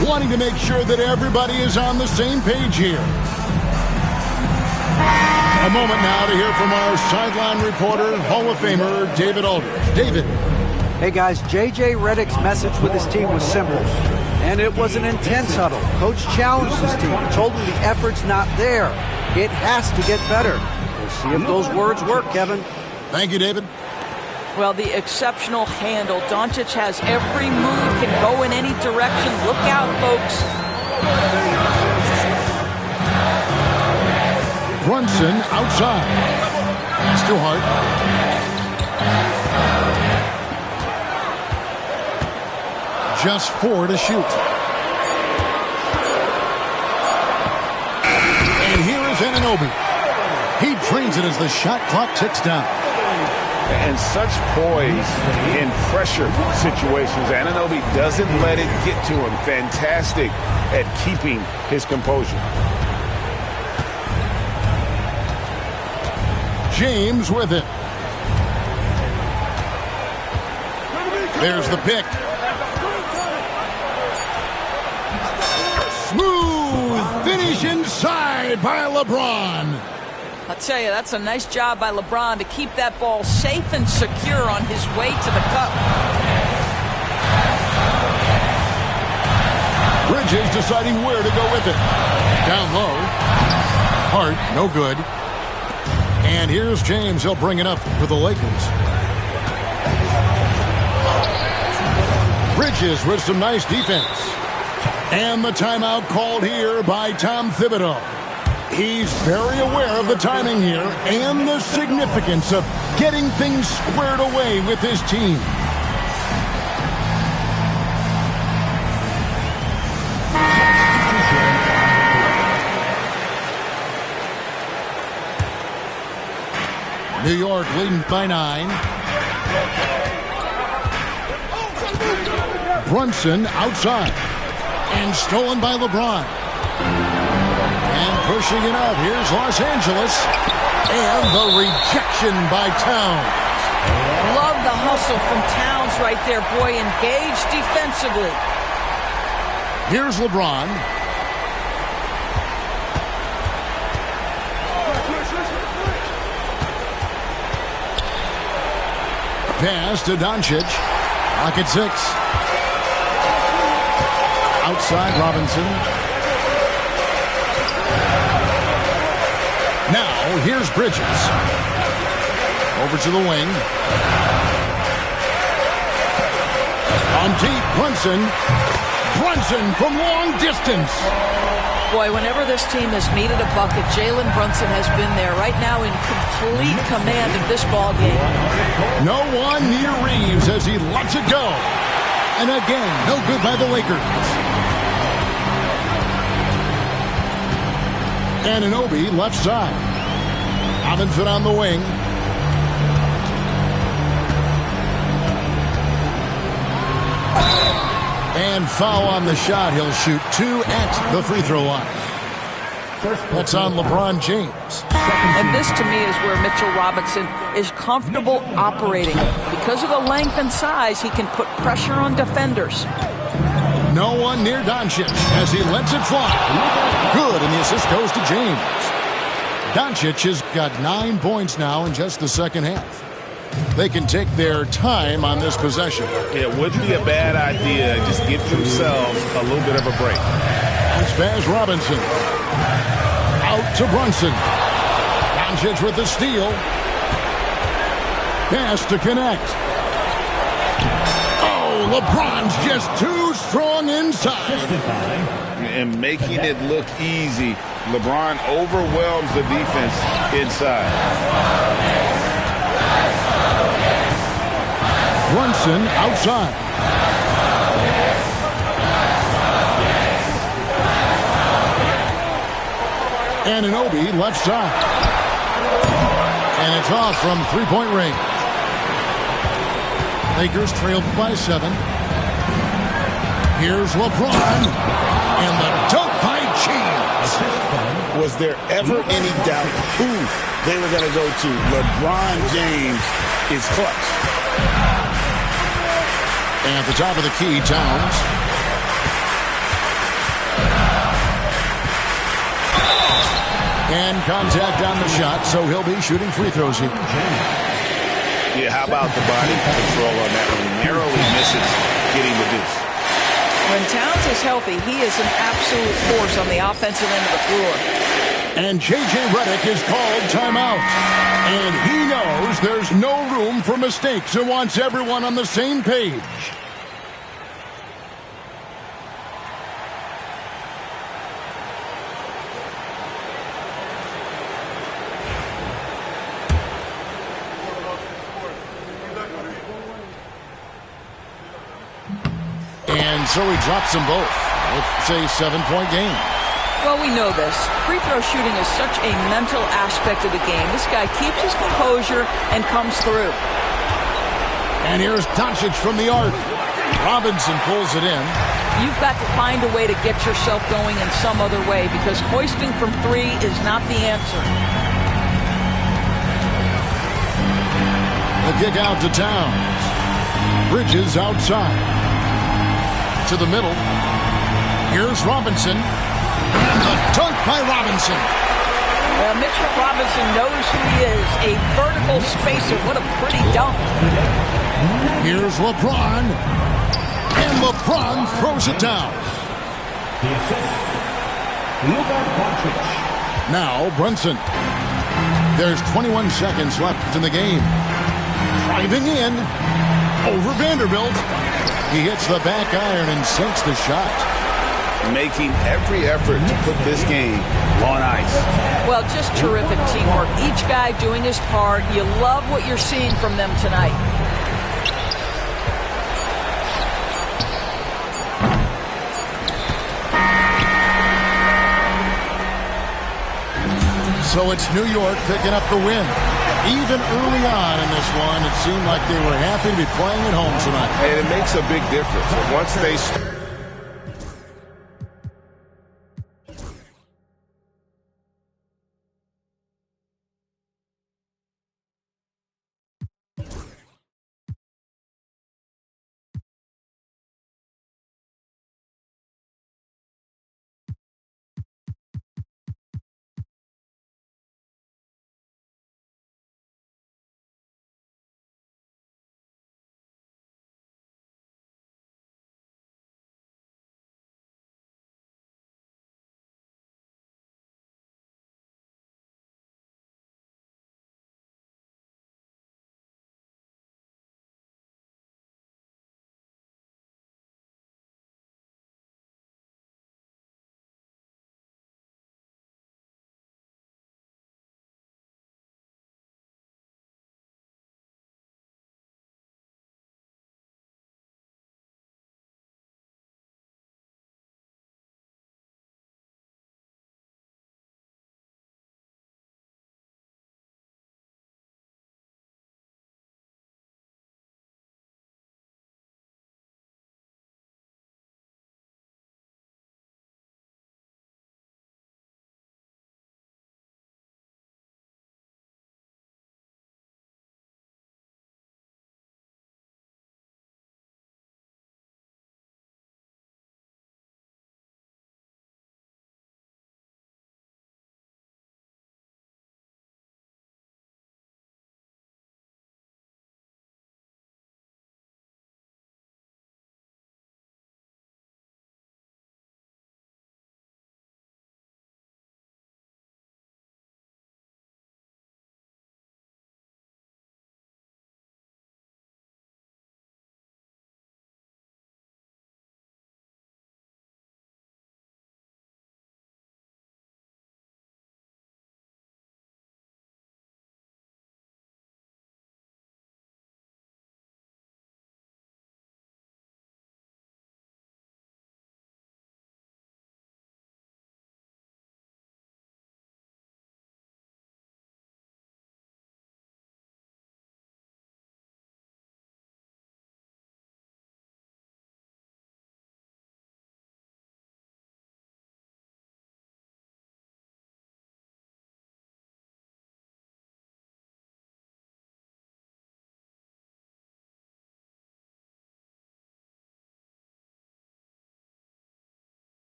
wanting to make sure that everybody is on the same page here. A moment now to hear from our sideline reporter, Hall of Famer David Aldridge. David. Hey guys, J.J. Redick's message with his team was simple, and it was an intense huddle. Coach challenged his team, told them the effort's not there. It has to get better. We'll see if those words work, Kevin. Thank you, David. Well, the exceptional handle. Doncic has every move, can go in any direction. Look out, folks. Brunson outside. Pass to Hart. Just 4 to shoot. And here is Anunoby. He trains it as the shot clock ticks down. And such poise in pressure situations. Anunoby doesn't let it get to him. Fantastic at keeping his composure. James with it. There's the pick. Smooth finish inside by LeBron. I'll tell you, that's a nice job by LeBron to keep that ball safe and secure on his way to the cup. Bridges deciding where to go with it. Down low. Hart, no good. And here's James. He'll bring it up for the Lakers. Bridges with some nice defense. And the timeout called here by Tom Thibodeau. He's very aware of the timing here and the significance of getting things squared away with his team. New York leading by 9. Brunson outside. And stolen by LeBron. And pushing it up. Here's Los Angeles. And the rejection by Towns. Love the hustle from Towns right there. Boy, engaged defensively. Here's LeBron. Pass to Doncic. Lock at 6. Outside Robinson. Now here's Bridges. Over to the wing. On deep, Brunson. Brunson from long distance. Boy, whenever this team has needed a bucket, Jalen Brunson has been there right now in complete command of this ball game. No one near Reeves as he lets it go. And again, no good by the Lakers. Anunoby left side. Robinson on the wing. And foul on the shot. He'll shoot 2 at the free throw line. That's on LeBron James. And this, to me, is where Mitchell Robinson is comfortable operating. Because of the length and size, he can put pressure on defenders. No one near Doncic as he lets it fly. Good, and the assist goes to James. Doncic has got 9 points now in just the second half. They can take their time on this possession. It wouldn't be a bad idea. Just give themselves a little bit of a break. That's Baz Robinson. Out to Brunson. Doncic with the steal. Pass to connect. Oh, LeBron's just too strong inside. And making it look easy. LeBron overwhelms the defense inside. Brunson outside. Anunoby left side. And it's off from three-point range. Lakers trailed by 7. Here's LeBron. And the dunk by James. Was there ever any doubt who they were going to go to? LeBron James is clutch. And at the top of the key, Towns. And contact on the shot, so he'll be shooting free throws here. Yeah, how about the body control on that one? Narrowly misses getting the deuce. When Towns is healthy, he is an absolute force on the offensive end of the floor. And J.J. Redick is called timeout. And he knows there's no room for mistakes and wants everyone on the same page. And so he drops them both. It's a 7-point game. Well, we know this. Free throw shooting is such a mental aspect of the game. This guy keeps his composure and comes through. And here's Doncic from the arc. Robinson pulls it in. You've got to find a way to get yourself going in some other way because hoisting from 3 is not the answer. The kick out to Towns. Bridges outside. To the middle. Here's Robinson. And the dunk by Robinson. Well, Mitchell Robinson knows who he is. A vertical spacer. What a pretty dunk. Here's LeBron. And LeBron throws it down. The assist, Luka Doncic. Now Brunson. There's 21 seconds left in the game. Driving in. Over Vanderbilt. He hits the back iron and sinks the shot. Making every effort to put this game on ice. Well, just terrific teamwork. Each guy doing his part. You love what you're seeing from them tonight. So it's New York picking up the win. Even early on in this one, it seemed like they were happy to be playing at home tonight. And it makes a big difference. Once they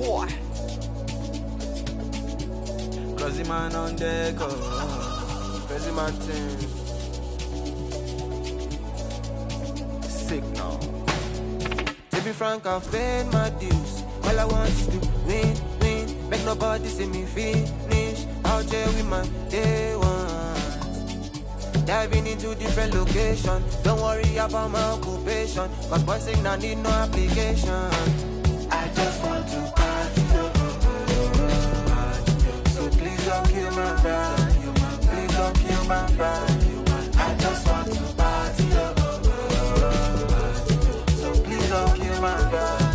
boy. Crazy man on deck, crazy man thing. Sick now. To be frank, I've paid my dues. All I want is to win, win. Make nobody see me finish. Out there with my day ones. Diving into different locations. Don't worry about my occupation. Cause boys saying I need no application. I just want to party. So please don't kill my vibe. Please don't kill my vibe. I just want to party. So please don't kill my vibe.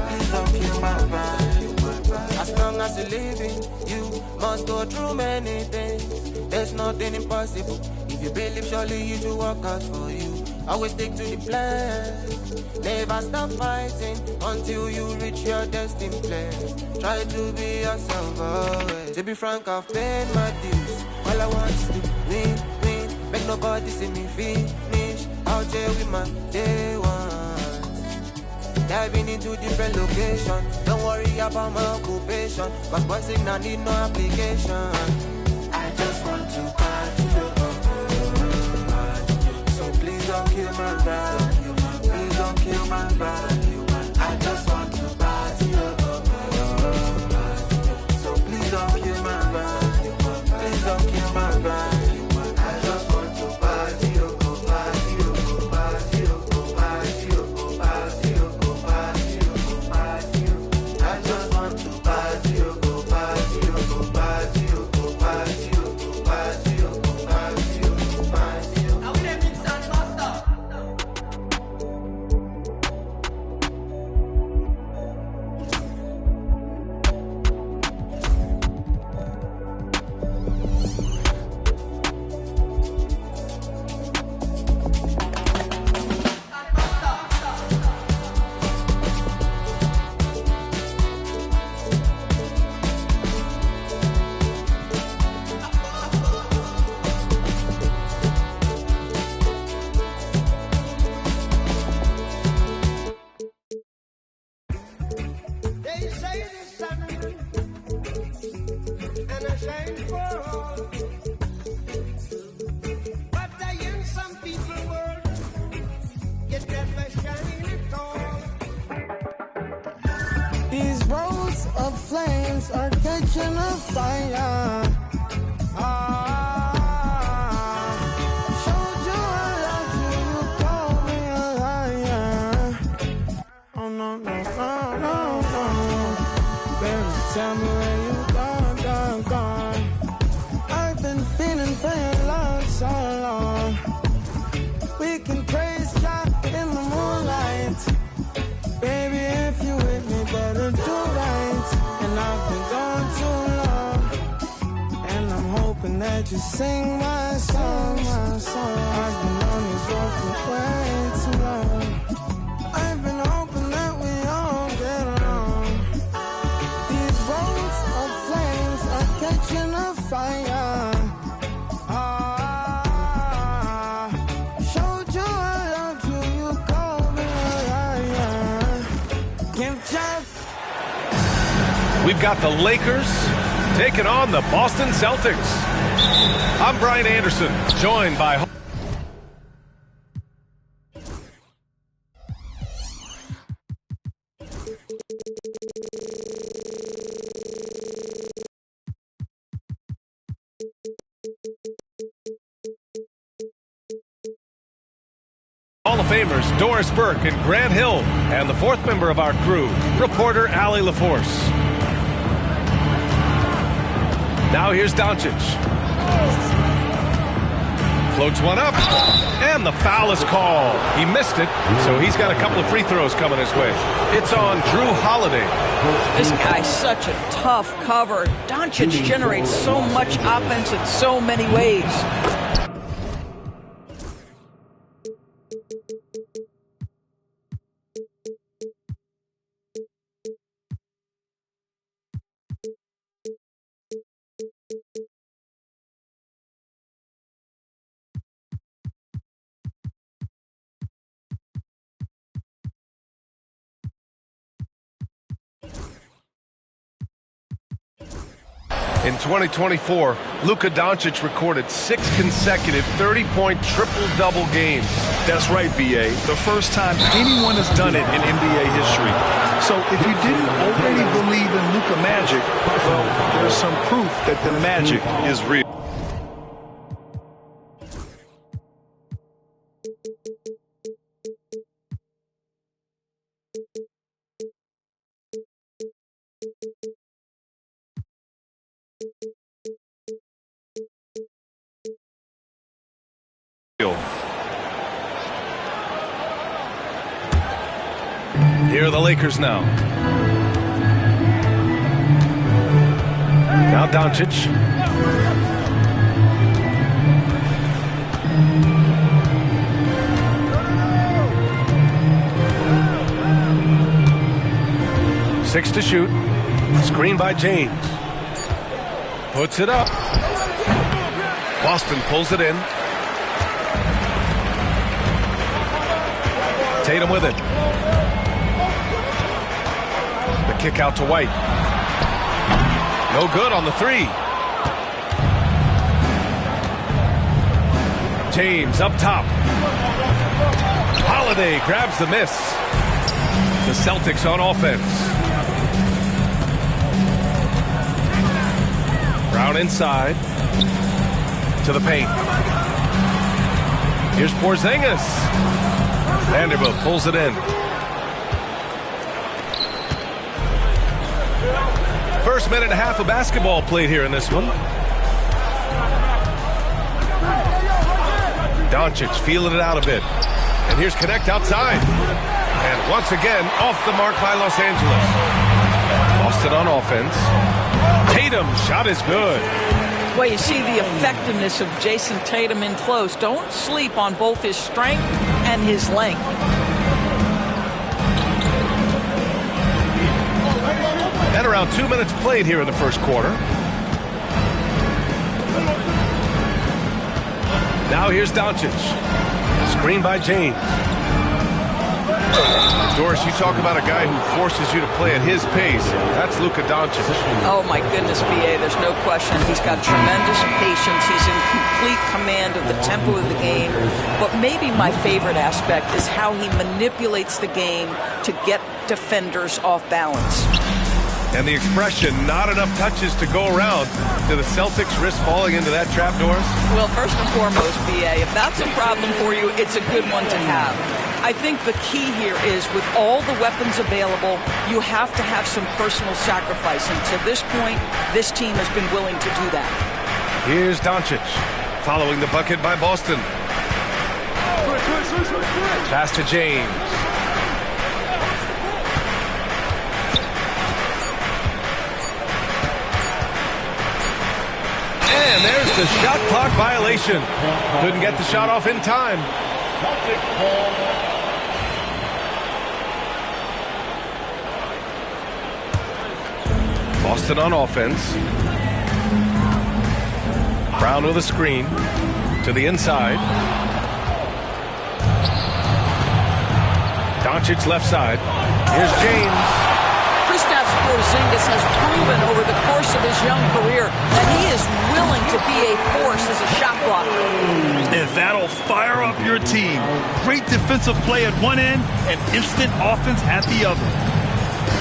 Please don't kill my vibe. As long as you're living, you must go through many things. There's nothing impossible. If you believe, surely you do work out for you. Always stick to the plan. Never stop fighting until you reach your destined place. Try to be yourself always. To be frank, I've paid my dues. All I want is to win, win. Make nobody see me finish. Out there with my day ones. Diving into different locations. Don't worry about my occupation. Cause boys saying I need no application. I just want to party. So please don't kill my vibe. Please don't kill my vibe. I just want to party. So please don't kill my vibe. Please don't kill my vibe. I just want to party. Party, party, party, party, party, party. I just want to party. Party, party, party, party, party, party. Now we didn't mix and master. They say the sun and I shine for all, but I in some people world it never shine at all. These roads of flames are catching a fire. Showed you I love you, you called me a liar. Oh no, no, no, no, no. Baby, tell me where you gone, gone. I've been feeling for your love so long. We can praise God in the moonlight. Baby, if you with me, better do right. And I've been gone too long, and I'm hoping that you sing my song, my song. I've been on this road for way too long. I've been hoping that we all get along. These roads of flames are catching a fire. Showed you I loved you, you called me a liar. Give Jeff. We've got the Lakers taking on the Boston Celtics. I'm Brian Anderson, joined by Hall of Famers Doris Burke and Grant Hill, and the fourth member of our crew, reporter Allie LaForce. Now here's Doncic. Floats one up, and the foul is called. He missed it, so he's got a couple of free throws coming his way. It's on Drew Holiday. This guy's such a tough cover. Doncic generates so much offense in so many ways. In 2024, Luka Doncic recorded 6 consecutive 30-point triple-double games. That's right, B.A. The first time anyone has done it in NBA history. So if you didn't already believe in Luka Magic, well, there's some proof that the magic is real. Here are the Lakers now. Now Doncic. Six to shoot. Screen by James. Puts it up. Boston pulls it in. Tatum with it. The kick out to White. No good on the three. James up top. Holiday grabs the miss. The Celtics on offense. Brown inside. To the paint. Here's Porzingis. Vanderbilt pulls it in. First minute and a half of basketball played here in this one. Doncic feeling it out a bit. And here's Connect outside. And once again, off the mark by Los Angeles. Boston on offense. Tatum, shot is good. Well, you see the effectiveness of Jason Tatum in close. Don't sleep on both his strength and his length. And around 2 minutes played here in the first quarter. Now here's Doncic. Screen by James. Doris, you talk about a guy who forces you to play at his pace. That's Luka Doncic. Oh, my goodness, B.A., there's no question. He's got tremendous patience. He's in complete command of the tempo of the game. But maybe my favorite aspect is how he manipulates the game to get defenders off balance. And the expression, not enough touches to go around. Do the Celtics risk falling into that trap, Doris? Well, first and foremost, B.A., if that's a problem for you, it's a good one to have. I think the key here is with all the weapons available, you have to have some personal sacrifice. And to this point, this team has been willing to do that. Here's Doncic, following the bucket by Boston. Pass to James. And there's the shot clock violation. Couldn't get the shot off in time. Boston on offense. Brown with a screen to the inside. Doncic left side. Here's James. Kristaps Porzingis has proven over the course of his young career that he is willing to be a force as a shot blocker. And that'll fire up your team. Great defensive play at one end and instant offense at the other.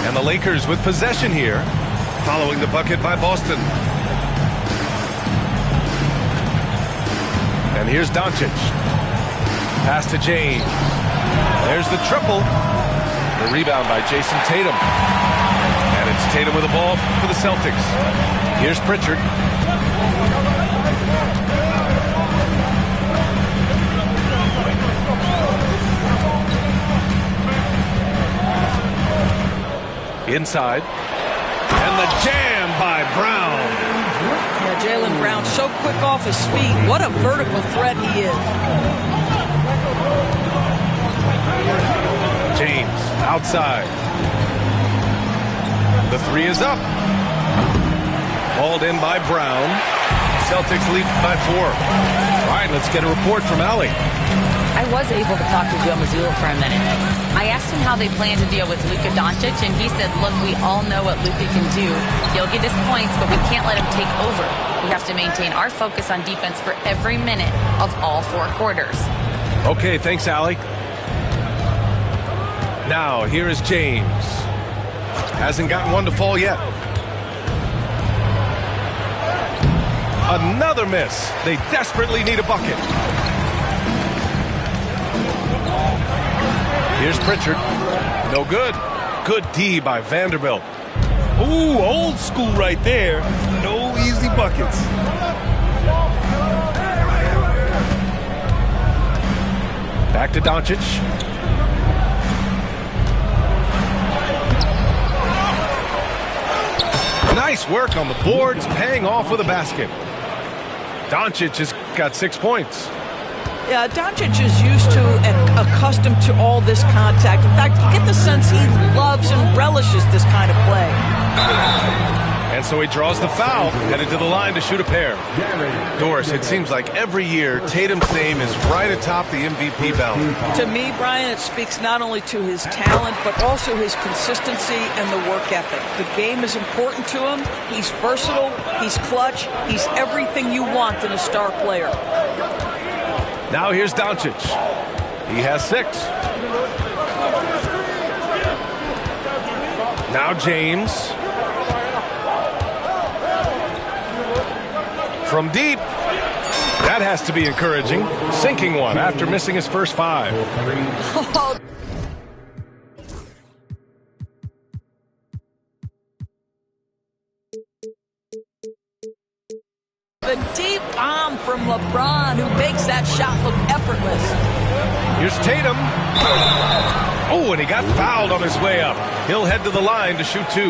And the Lakers with possession here, following the bucket by Boston. And here's Doncic. Pass to James. There's the triple. The rebound by Jason Tatum. And it's Tatum with the ball for the Celtics. Here's Pritchard. Inside. And the jam by Brown. Yeah, Jaylen Brown so quick off his feet. What a vertical threat he is. James outside. The three is up. Hauled in by Brown. Celtics lead by 4. All right, let's get a report from Allie. I was able to talk to Joe Mazzulla for a minute. I asked him how they plan to deal with Luka Doncic, and he said, look, we all know what Luka can do. He'll get his points, but we can't let him take over. We have to maintain our focus on defense for every minute of all 4 quarters. Okay, thanks, Allie. Now, here is James. Hasn't gotten one to fall yet. Another miss. They desperately need a bucket. Here's Pritchard. No good. Good D by Vanderbilt. Ooh, old school right there. No easy buckets. Back to Doncic. Nice work on the boards, paying off with a basket. Doncic has got 6 points. Yeah, Doncic is used to and accustomed to all this contact. In fact, you get the sense he loves and relishes this kind of play. And so he draws the foul, headed to the line to shoot a pair. Doris, it seems like every year Tatum's name is right atop the MVP ballot. To me, Brian, it speaks not only to his talent, but also his consistency and the work ethic. The game is important to him. He's versatile. He's clutch. He's everything you want in a star player. Now here's Doncic. He has 6. Now James. From deep. That has to be encouraging. Sinking one after missing his first 5. The deep bomb from LeBron, who makes that shot look effortless. Here's Tatum. Oh, and he got fouled on his way up. He'll head to the line to shoot 2.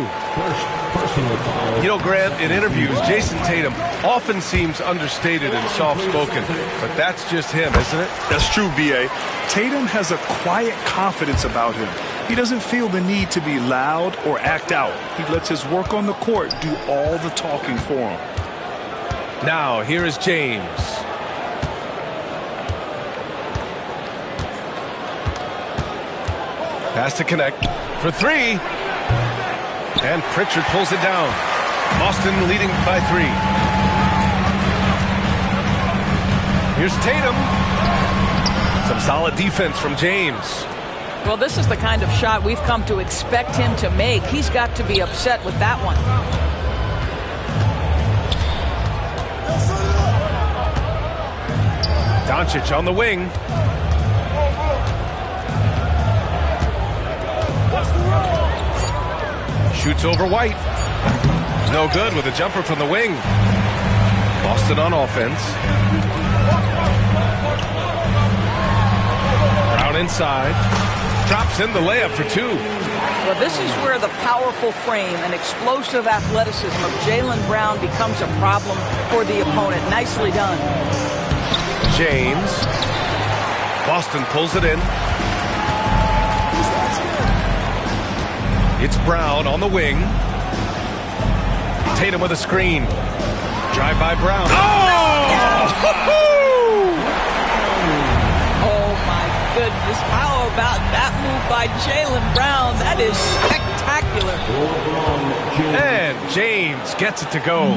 You know, Grant, in interviews, Jason Tatum often seems understated and soft-spoken, but that's just him, isn't it? That's true, B.A. Tatum has a quiet confidence about him. He doesn't feel the need to be loud or act out. He lets his work on the court do all the talking for him. Now, here is James. Pass to connect for 3. And Pritchard pulls it down. Boston leading by 3. Here's Tatum. Some solid defense from James. Well, this is the kind of shot we've come to expect him to make. He's got to be upset with that one. Doncic on the wing. Shoots over White. No good with a jumper from the wing. Boston on offense. Brown inside. Drops in the layup for 2. Well, this is where the powerful frame and explosive athleticism of Jaylen Brown becomes a problem for the opponent. Nicely done. James. Boston pulls it in. It's Brown on the wing. Tatum with a screen. Drive by Brown. Oh! Oh, my goodness. How about that move by Jaylen Brown? That is spectacular. And James gets it to go.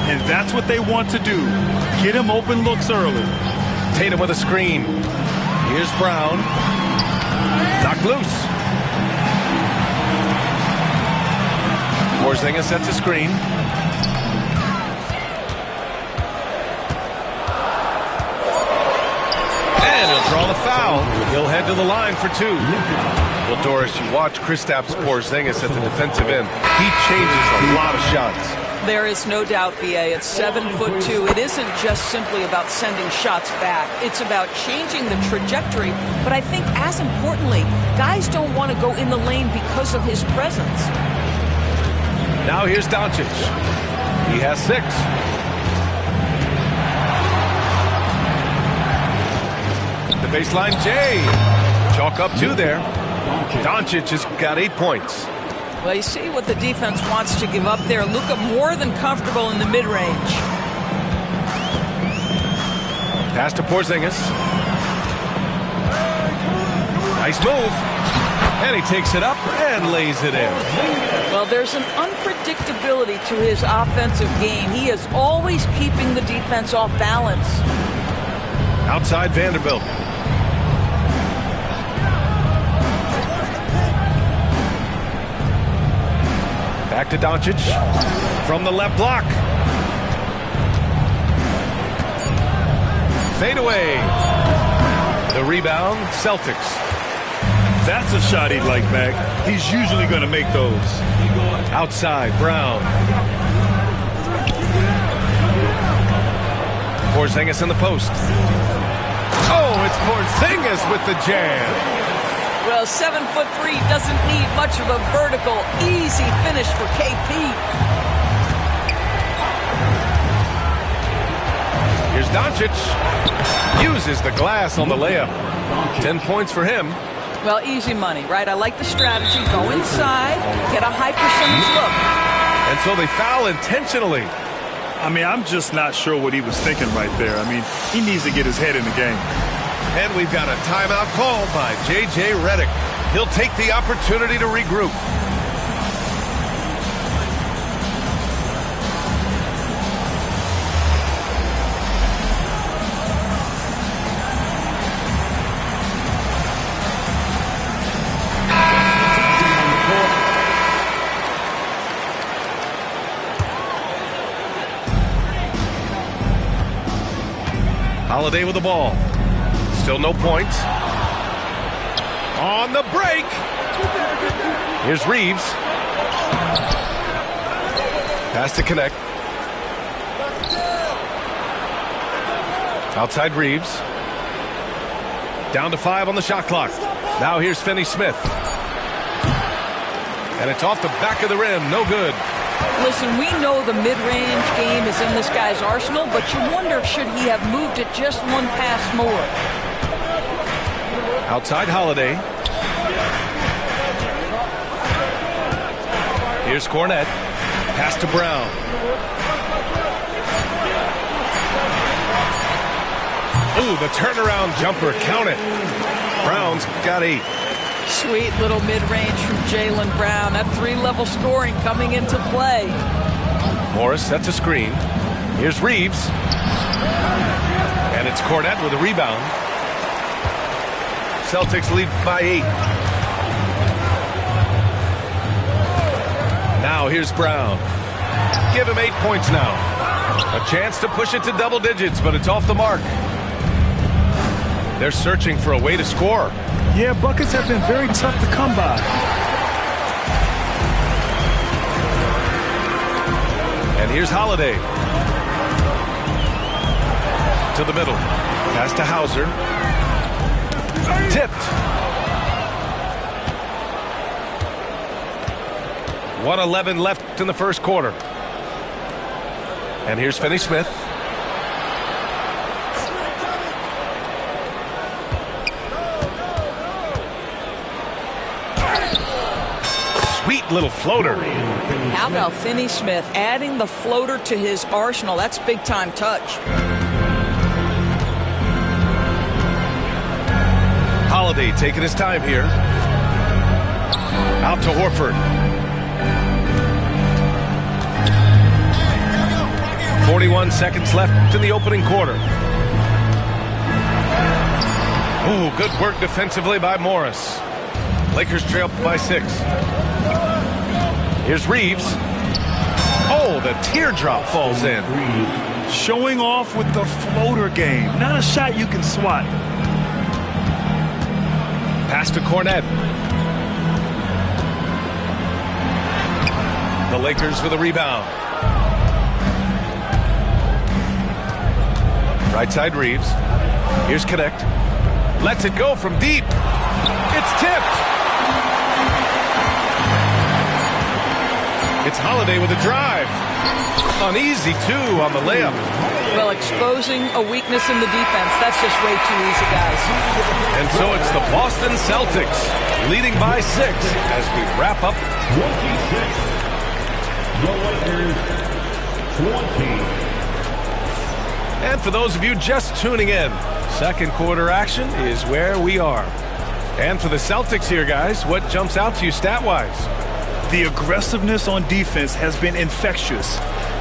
And that's what they want to do. Get him open looks early. Tatum with a screen. Here's Brown. Knocked loose. Porzingis sets a screen. And he'll draw the foul. He'll head to the line for 2. Well, Doris, you watch Kristaps Porzingis at the defensive end. He changes a lot of shots. There is no doubt, B.A. It's 7'2". It isn't just simply about sending shots back. It's about changing the trajectory. But I think, as importantly, guys don't want to go in the lane because of his presence. Now here's Doncic. He has 6. The baseline, Jay. Chalk up 2 there. Doncic has got 8 points. Well, you see what the defense wants to give up there. Luka more than comfortable in the mid-range. Pass to Porzingis. Nice move. And he takes it up and lays it in. Well, there's an unpredictability to his offensive game. He is always keeping the defense off balance. Outside Vanderbilt. Back to Doncic. From the left block. Fade away. The rebound, Celtics. That's a shot he'd like back. He's usually going to make those. Outside, Brown. Porzingis in the post. Oh, it's Porzingis with the jam. Well, 7'3" doesn't need much of a vertical, easy finish for KP. Here's Doncic. Uses the glass on the layup. 10 points for him. Well, easy money, right? I like the strategy. Go inside, get a high percentage look. And so they foul intentionally. I mean, I'm just not sure what he was thinking right there. I mean, he needs to get his head in the game. And we've got a timeout called by J.J. Redick. He'll take the opportunity to regroup. Holiday with the ball. Still no points. On the break. Here's Reeves. Pass to connect. Outside Reeves. Down to 5 on the shot clock. Now here's Finney-Smith. And it's off the back of the rim. No good. Listen, we know the mid-range game is in this guy's arsenal, but you wonder, should he have moved it just one pass more? Outside Holiday. Here's Cornette. Pass to Brown. Ooh, the turnaround jumper. Count it. Brown's got 8. Sweet little mid-range from Jaylen Brown. That 3-level scoring coming into play. Morris sets a screen. Here's Reeves. And it's Cornette with a rebound. Celtics lead by 8. Now here's Brown. Give him 8 points now. A chance to push it to double digits, but it's off the mark. They're searching for a way to score. Yeah, buckets have been very tough to come by. And here's Holiday. To the middle. Pass to Hauser. Tipped. 1:11 left in the first quarter. And here's Finney-Smith. Sweet little floater. How about Finney-Smith adding the floater to his arsenal? That's big-time touch. Holiday taking his time here. Out to Horford. 41 seconds left in the opening quarter. Ooh, good work defensively by Morris. Lakers trail by 6. Here's Reeves. Oh, the teardrop falls in. Showing off with the floater game. Not a shot you can swat. Pass to Cornette. The Lakers with a rebound. Right side Reeves. Here's Connect. Lets it go from deep. It's tipped. It's Holiday with a drive. Uneasy, too, on the layup. Well, exposing a weakness in the defense, that's just way too easy, guys. And so it's the Boston Celtics leading by 6 as we wrap up. 26. The Lakers, 20. And for those of you just tuning in, second quarter action is where we are. And for the Celtics here, guys, what jumps out to you stat-wise? The aggressiveness on defense has been infectious.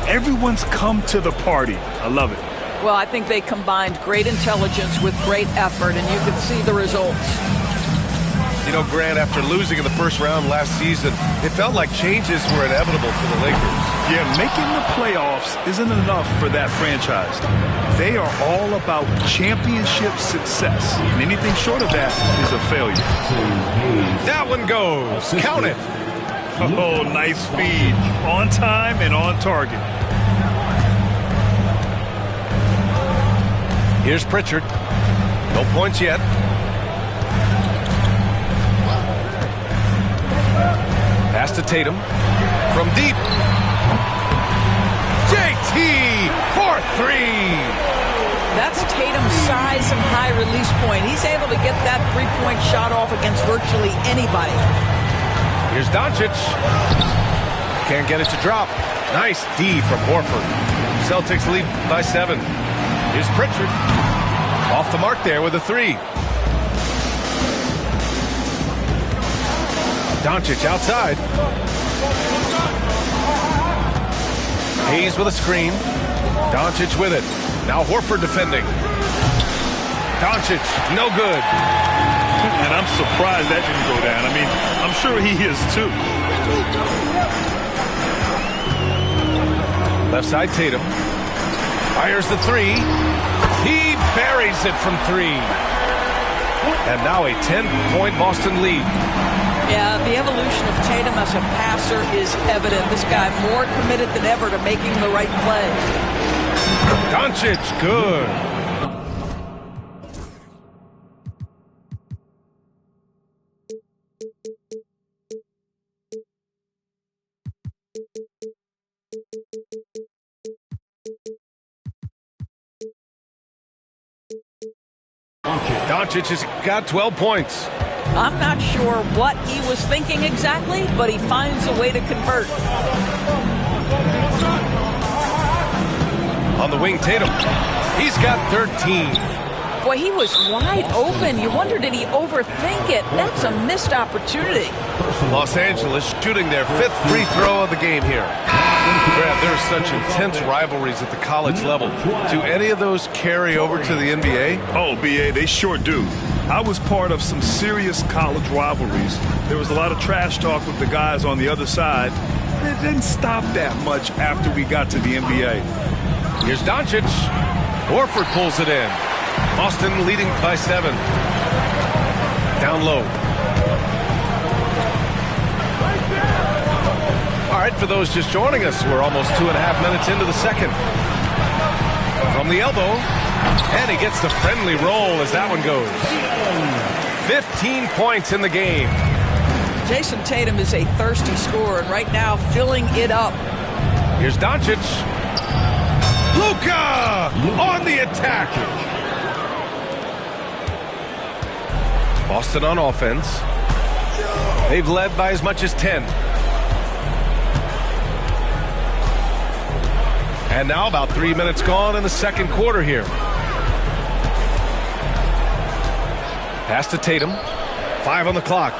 Everyone's come to the party. I love it. Well, I think they combined great intelligence with great effort, and you can see the results. You know, Grant, after losing in the first round last season, it felt like changes were inevitable for the Lakers. Yeah, making the playoffs isn't enough for that franchise. They are all about championship success, and anything short of that is a failure. That one goes. Count it. Oh, nice feed. On time and on target. Here's Pritchard. No points yet. Pass to Tatum. From deep. JT for three. That's Tatum's size and high release point. He's able to get that three-point shot off against virtually anybody. Here's Doncic. Can't get it to drop. Nice D from Horford. Celtics lead by 7. Here's Pritchard. Off the mark there with a three. Doncic outside. Hayes with a screen. Doncic with it. Now Horford defending. Doncic, no good. And I'm surprised that didn't go down. I mean, I'm sure he is too. Left side Tatum. Fires the three. He buries it from 3. And now a 10-point Boston lead. Yeah, the evolution of Tatum as a passer is evident. This guy more committed than ever to making the right play. Doncic, good. Doncic has got 12 points. I'm not sure what he was thinking exactly, but he finds a way to convert. On the wing, Tatum. He's got 13. Boy, he was wide open. You wonder, did he overthink it? That's a missed opportunity. Los Angeles shooting their 5th free throw of the game here. Brad, there are such intense rivalries at the college level. Do any of those carry over to the NBA? Oh, BA, they sure do. I was part of some serious college rivalries. There was a lot of trash talk with the guys on the other side. It didn't stop that much after we got to the NBA. Here's Doncic. Horford pulls it in. Boston leading by 7. Down low. All right, for those just joining us, we're almost 2.5 minutes into the second. From the elbow, and he gets the friendly roll as that one goes. 15 points in the game. Jason Tatum is a thirsty scorer, and right now filling it up. Here's Doncic. Luka on the attack. Boston on offense. They've led by as much as 10. And now about 3 minutes gone in the second quarter here. Pass to Tatum. 5 on the clock.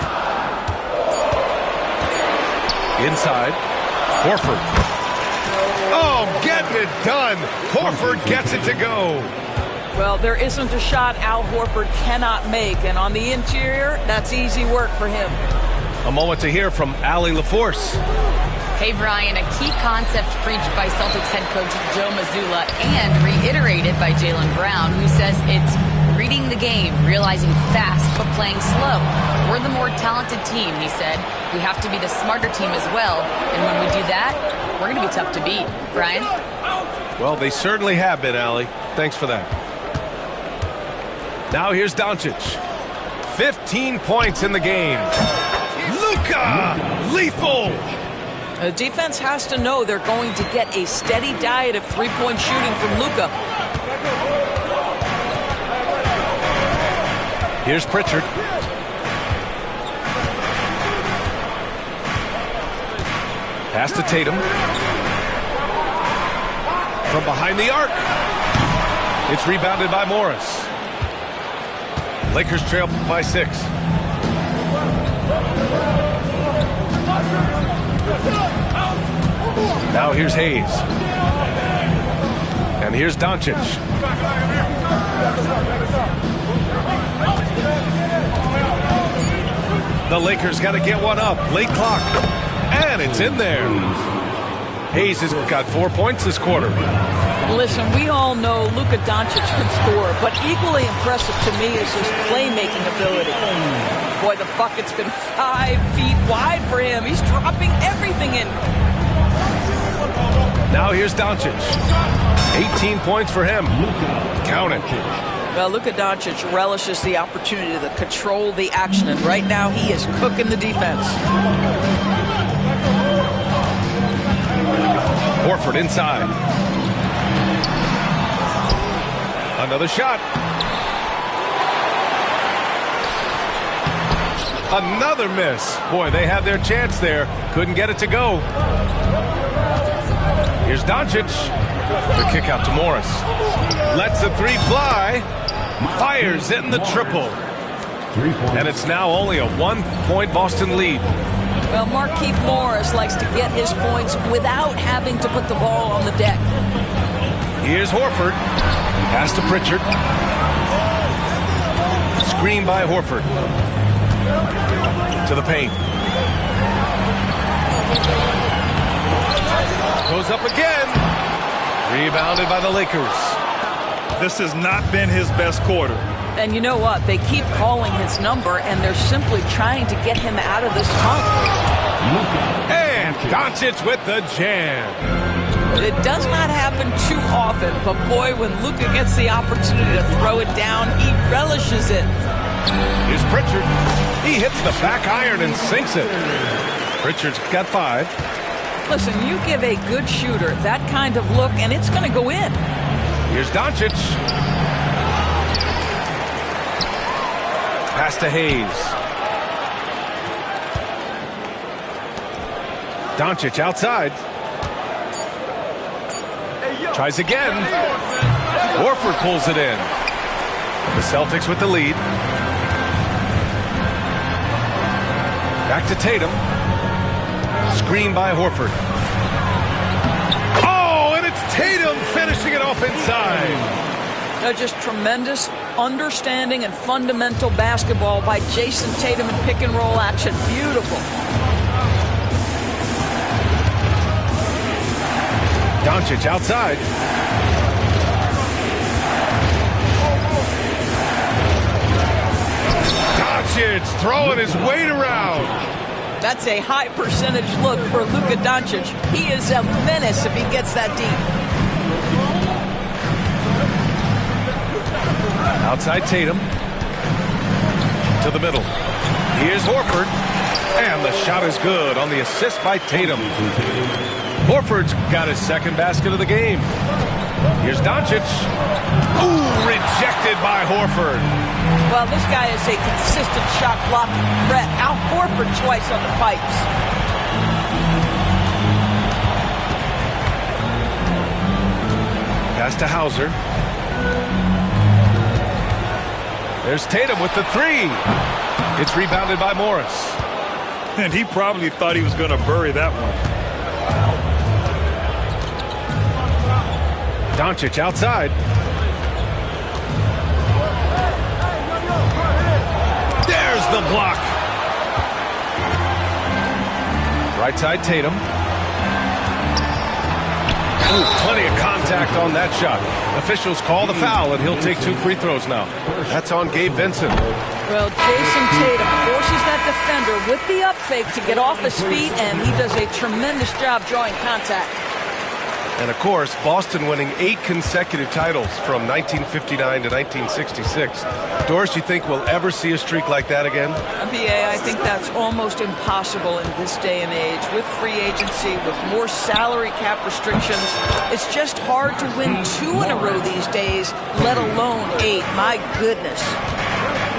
Inside. Horford. Oh, getting it done. Horford gets it to go. Well, there isn't a shot Al Horford cannot make, and on the interior, that's easy work for him. A moment to hear from Allie LaForce. Hey, Brian, a key concept preached by Celtics head coach Joe Mazzulla and reiterated by Jaylen Brown, who says it's reading the game, realizing fast but playing slow. We're the more talented team, he said. We have to be the smarter team as well, and when we do that, we're going to be tough to beat. Brian? Well, they certainly have been, Allie. Thanks for that. Now here's Doncic. 15 points in the game. Luka! Lethal! The defense has to know they're going to get a steady diet of three-point shooting from Luka. Here's Pritchard. Pass to Tatum. From behind the arc. It's rebounded by Morris. Lakers trail by 6. Now here's Hayes. And here's Doncic. The Lakers got to get one up. Late clock. And it's in there. Hayes has got 4 points this quarter. Listen, we all know Luka Doncic can score, but equally impressive to me is his playmaking ability. Boy, the bucket's been 5 feet wide for him. He's dropping everything in. Now here's Doncic. 18 points for him. Count it. Well, Luka Doncic relishes the opportunity to control the action, and right now he is cooking the defense. Horford inside. Another shot. Another miss. Boy, they had their chance there. Couldn't get it to go. Here's Doncic. The kick out to Morris. Lets the three fly. Fires in the triple. And it's now only a 1-point Boston lead. Well, Markieff Morris likes to get his points without having to put the ball on the deck. Here's Horford. Pass to Pritchard. Screen by Horford. To the paint. Goes up again. Rebounded by the Lakers. This has not been his best quarter. And you know what? They keep calling his number, and they're simply trying to get him out of this funk. And Doncic with the jam. It does not happen too often, but boy, when Luka gets the opportunity to throw it down, he relishes it. Here's Pritchard. He hits the back iron and sinks it. Pritchard's got 5. Listen, you give a good shooter that kind of look, and it's going to go in. Here's Doncic. Pass to Hayes. Doncic outside. Tries again. Horford pulls it in. The Celtics with the lead. Back to Tatum. Screen by Horford. Oh, and it's Tatum finishing it off inside. Just tremendous understanding and fundamental basketball by Jason Tatum in pick and roll action. Beautiful. Doncic outside. Doncic throwing his weight around. That's a high percentage look for Luka Doncic. He is a menace if he gets that deep. Outside Tatum. To the middle. Here's Horford. And the shot is good on the assist by Tatum. Horford's got his second basket of the game. Here's Doncic. Ooh, rejected by Horford. Well, this guy is a consistent shot blocking threat. Al Horford twice on the pipes. Pass to Hauser. There's Tatum with the 3. It's rebounded by Morris. And he probably thought he was going to bury that one. Doncic outside. There's the block. Right side Tatum. Ooh, plenty of contact on that shot. Officials call the foul, and he'll take 2 free throws now. That's on Gabe Vincent. Well, Jason Tatum forces that defender with the up fake to get off his feet, and he does a tremendous job drawing contact. And, of course, Boston winning 8 consecutive titles from 1959 to 1966. Doris, you think we'll ever see a streak like that again? BA, I think that's almost impossible in this day and age. With free agency, with more salary cap restrictions, it's just hard to win 2 in a row these days, let alone 8. My goodness.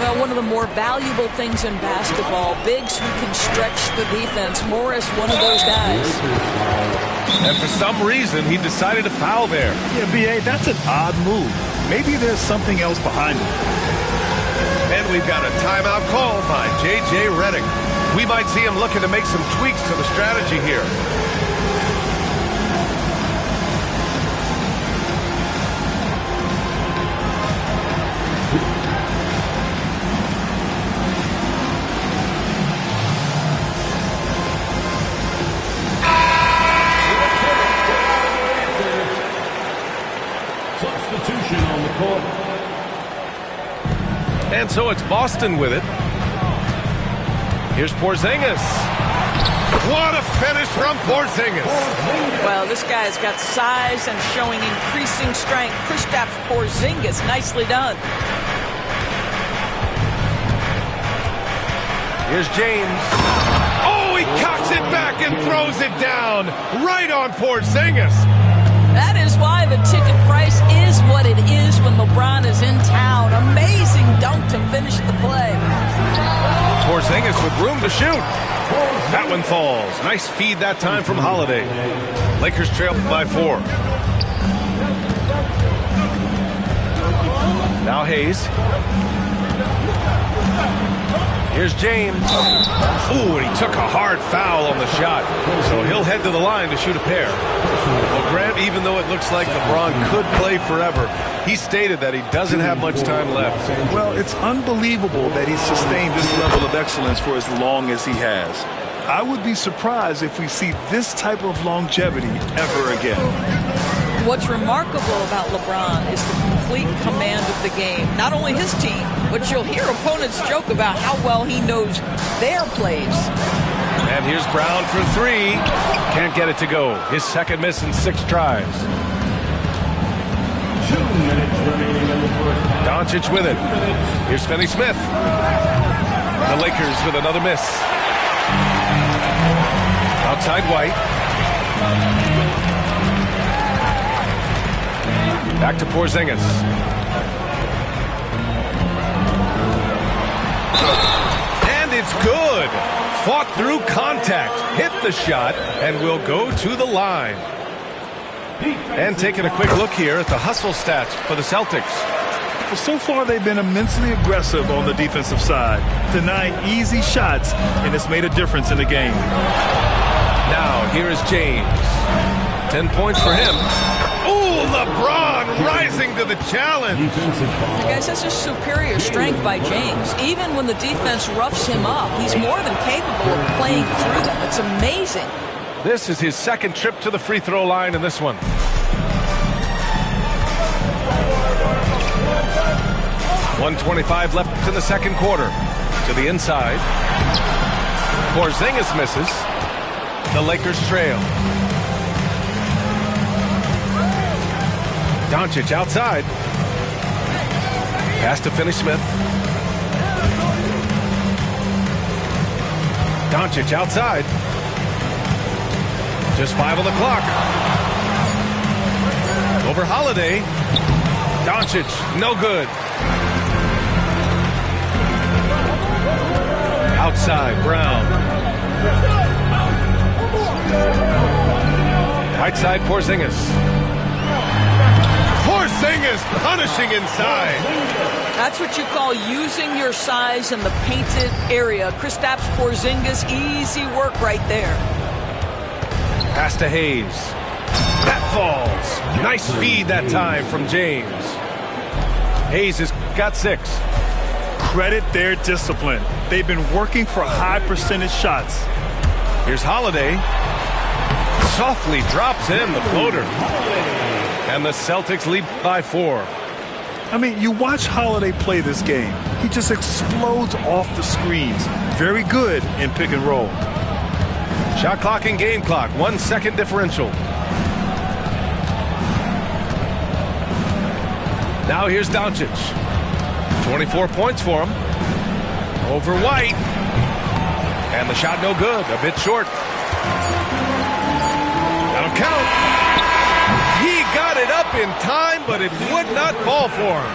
Well, one of the more valuable things in basketball, bigs who can stretch the defense. Morris, one of those guys. And for some reason, he decided to foul there. Yeah, B.A., that's an odd move. Maybe there's something else behind it. And we've got a timeout called by J.J. Redick. We might see him looking to make some tweaks to the strategy here. Substitution on the court. And so it's Boston with it. Here's Porzingis. What a finish from Porzingis. Well, this guy's got size and showing increasing strength. Kristaps Porzingis, nicely done. Here's James. Oh, he cocks it back and throws it down. Right on Porzingis. That is why the ticket price is what it is when LeBron is in town. Amazing dunk to finish the play. Porzingis with room to shoot. That one falls. Nice feed that time from Holiday. Lakers trail by 4. Now Hayes. Here's James. Ooh, and he took a hard foul on the shot. So he'll head to the line to shoot a pair. Well, Grant, even though it looks like LeBron could play forever, he stated that he doesn't have much time left. Well, it's unbelievable that he's sustained this level of excellence for as long as he has. I would be surprised if we see this type of longevity ever again. What's remarkable about LeBron is the complete command of the game. Not only his team, but you'll hear opponents joke about how well he knows their plays. And here's Brown for 3. Can't get it to go. His second miss in 6 tries. 2 minutes remaining in the first half. Doncic with it. Here's Finney-Smith. The Lakers with another miss. Outside White. Back to Porzingis. And it's good. Fought through contact, hit the shot, and will go to the line. And taking a quick look here at the hustle stats for the Celtics. Well, so far they've been immensely aggressive on the defensive side, denying easy shots, and it's made a difference in the game. Now, here is James. 10 points for him. Oh, LeBron rising to the challenge. Guys, that's just superior strength by James. Even when the defense roughs him up, he's more than capable of playing through them. It's amazing. This is his second trip to the free throw line in this one. .125 left in the second quarter. To the inside. Porzingis misses. The Lakers trail. Doncic outside. Pass to Finney-Smith. Doncic outside. Just 5 on the clock. Over Holiday. Doncic, no good. Outside, Brown. Right side, Porzingis. Porzingis punishing inside. That's what you call using your size in the painted area. Kristaps Porzingis, easy work right there. Pass to Hayes. That falls. Nice feed that time from James. Hayes has got 6. Credit their discipline. They've been working for high percentage shots. Here's Holiday. Softly drops in the floater. And the Celtics lead by 4. I mean, you watch Holiday play this game. He just explodes off the screens. Very good in pick and roll. Shot clock and game clock. 1 second differential. Now here's Doncic. 24 points for him. Over White. And the shot no good. A bit short. That'll count. He got it up in time, but it would not fall for him.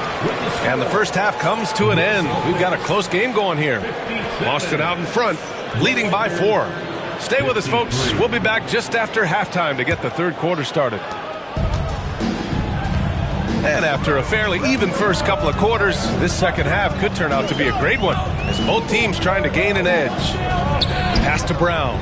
And the first half comes to an end. We've got a close game going here. Boston out in front, leading by 4. Stay with us, folks. We'll be back just after halftime to get the third quarter started. And after a fairly even first couple of quarters, this second half could turn out to be a great one, as both teams trying to gain an edge. Pass to Brown.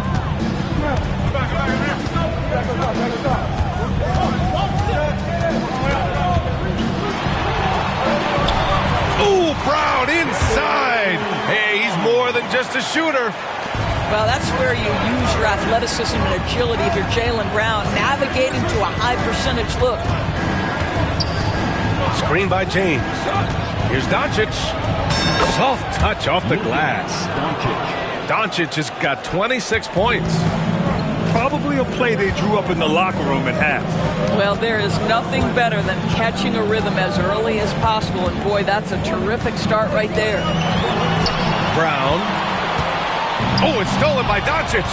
Ooh, Brown inside. Hey, he's more than just a shooter. Well, that's where you use your athleticism and agility if you're Jaylen Brown, navigating to a high percentage look. Screen by James. Here's Doncic. Soft touch off the glass. Doncic has got 26 points. Probably a play they drew up in the locker room at half. Well, there is nothing better than catching a rhythm as early as possible, and boy, that's a terrific start right there. Brown. Oh, it's stolen by Doncic.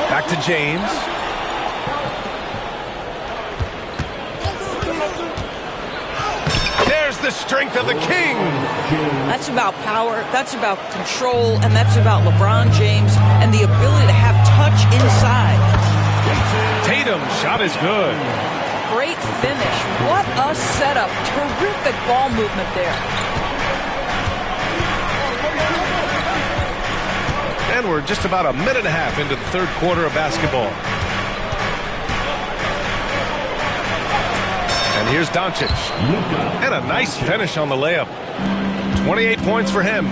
Back to James. There's the strength of the king. That's about power, that's about control, and that's about LeBron James and the ability to have touch inside. Tatum's shot is good. Great finish. What a setup. Terrific ball movement there. And we're just about a minute and a half into the third quarter of basketball. And here's Doncic. And a nice finish on the layup. 28 points for him.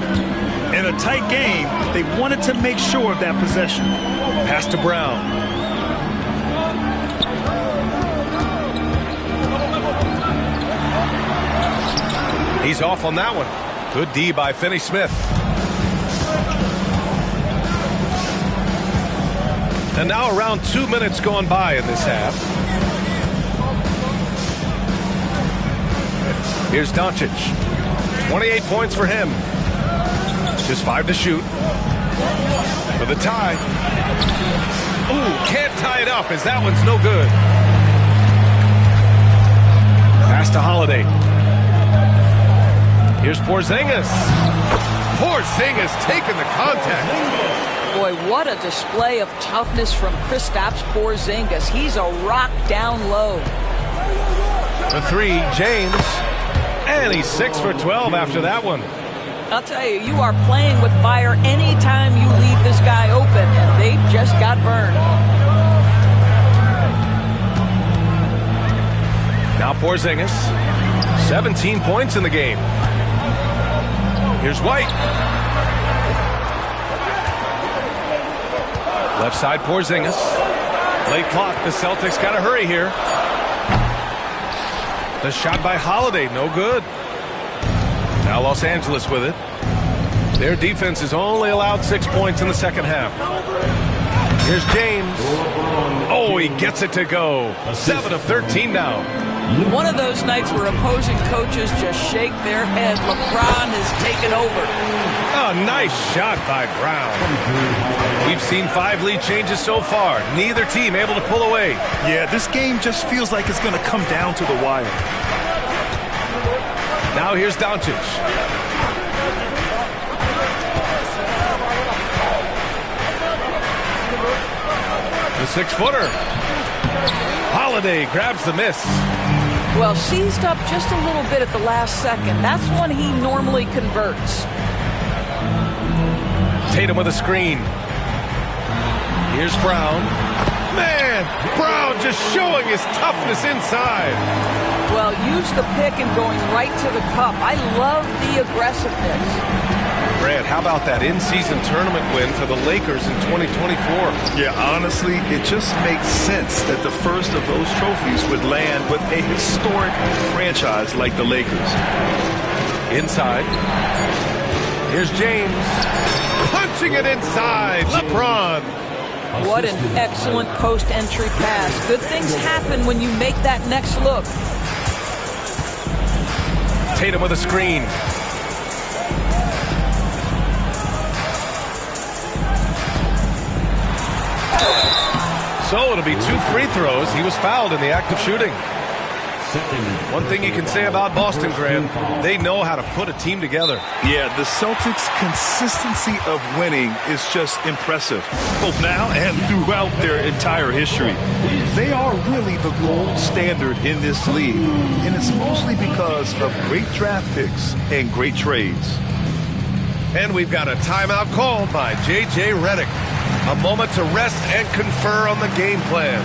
In a tight game, they wanted to make sure of that possession. Pass to Brown. He's off on that one. Good D by Finney-Smith. And now around 2 minutes gone by in this half. Here's Doncic. 28 points for him. Just 5 to shoot. For the tie. Ooh, can't tie it up as that one's no good. Pass to Holiday. Here's Porzingis. Porzingis taking the contact. Boy, what a display of toughness from Kristaps Porzingis. He's a rock down low. The three, James. And he's 6 for 12 after that one. I'll tell you, you are playing with fire anytime you leave this guy open, and they just got burned. Now Porzingis. 17 points in the game. Here's White. Left side Porzingis. Late clock. The Celtics got to hurry here. The shot by Holiday, no good. Now Los Angeles with it. Their defense has only allowed 6 points in the second half. Here's James. Oh, he gets it to go. 7 of 13 now. One of those nights where opposing coaches just shake their head. LeBron has taken over. Oh, nice shot by Brown. We've seen 5 lead changes so far. Neither team able to pull away. Yeah, this game just feels like it's going to come down to the wire. Now here's Doncic. The 6-footer. Holiday grabs the miss. Well, seized up just a little bit at the last second. That's when he normally converts. Tatum with a screen. Here's Brown. Man, Brown just showing his toughness inside. Well, use the pick and going right to the cup. I love the aggressiveness. Brad, how about that in-season tournament win for the Lakers in 2024? Yeah, honestly, it just makes sense that the first of those trophies would land with a historic franchise like the Lakers. Inside. Here's James. Punching it inside. LeBron. What an excellent post-entry pass. Good things happen when you make that next look. Tatum with a screen. So it'll be 2 free throws. He was fouled in the act of shooting. One thing you can say about Boston, Graham, they know how to put a team together. Yeah, the Celtics' consistency of winning is just impressive, both now and throughout their entire history. They are really the gold standard in this league, and it's mostly because of great draft picks and great trades. And we've got a timeout called by J.J. Redick. A moment to rest and confer on the game plan.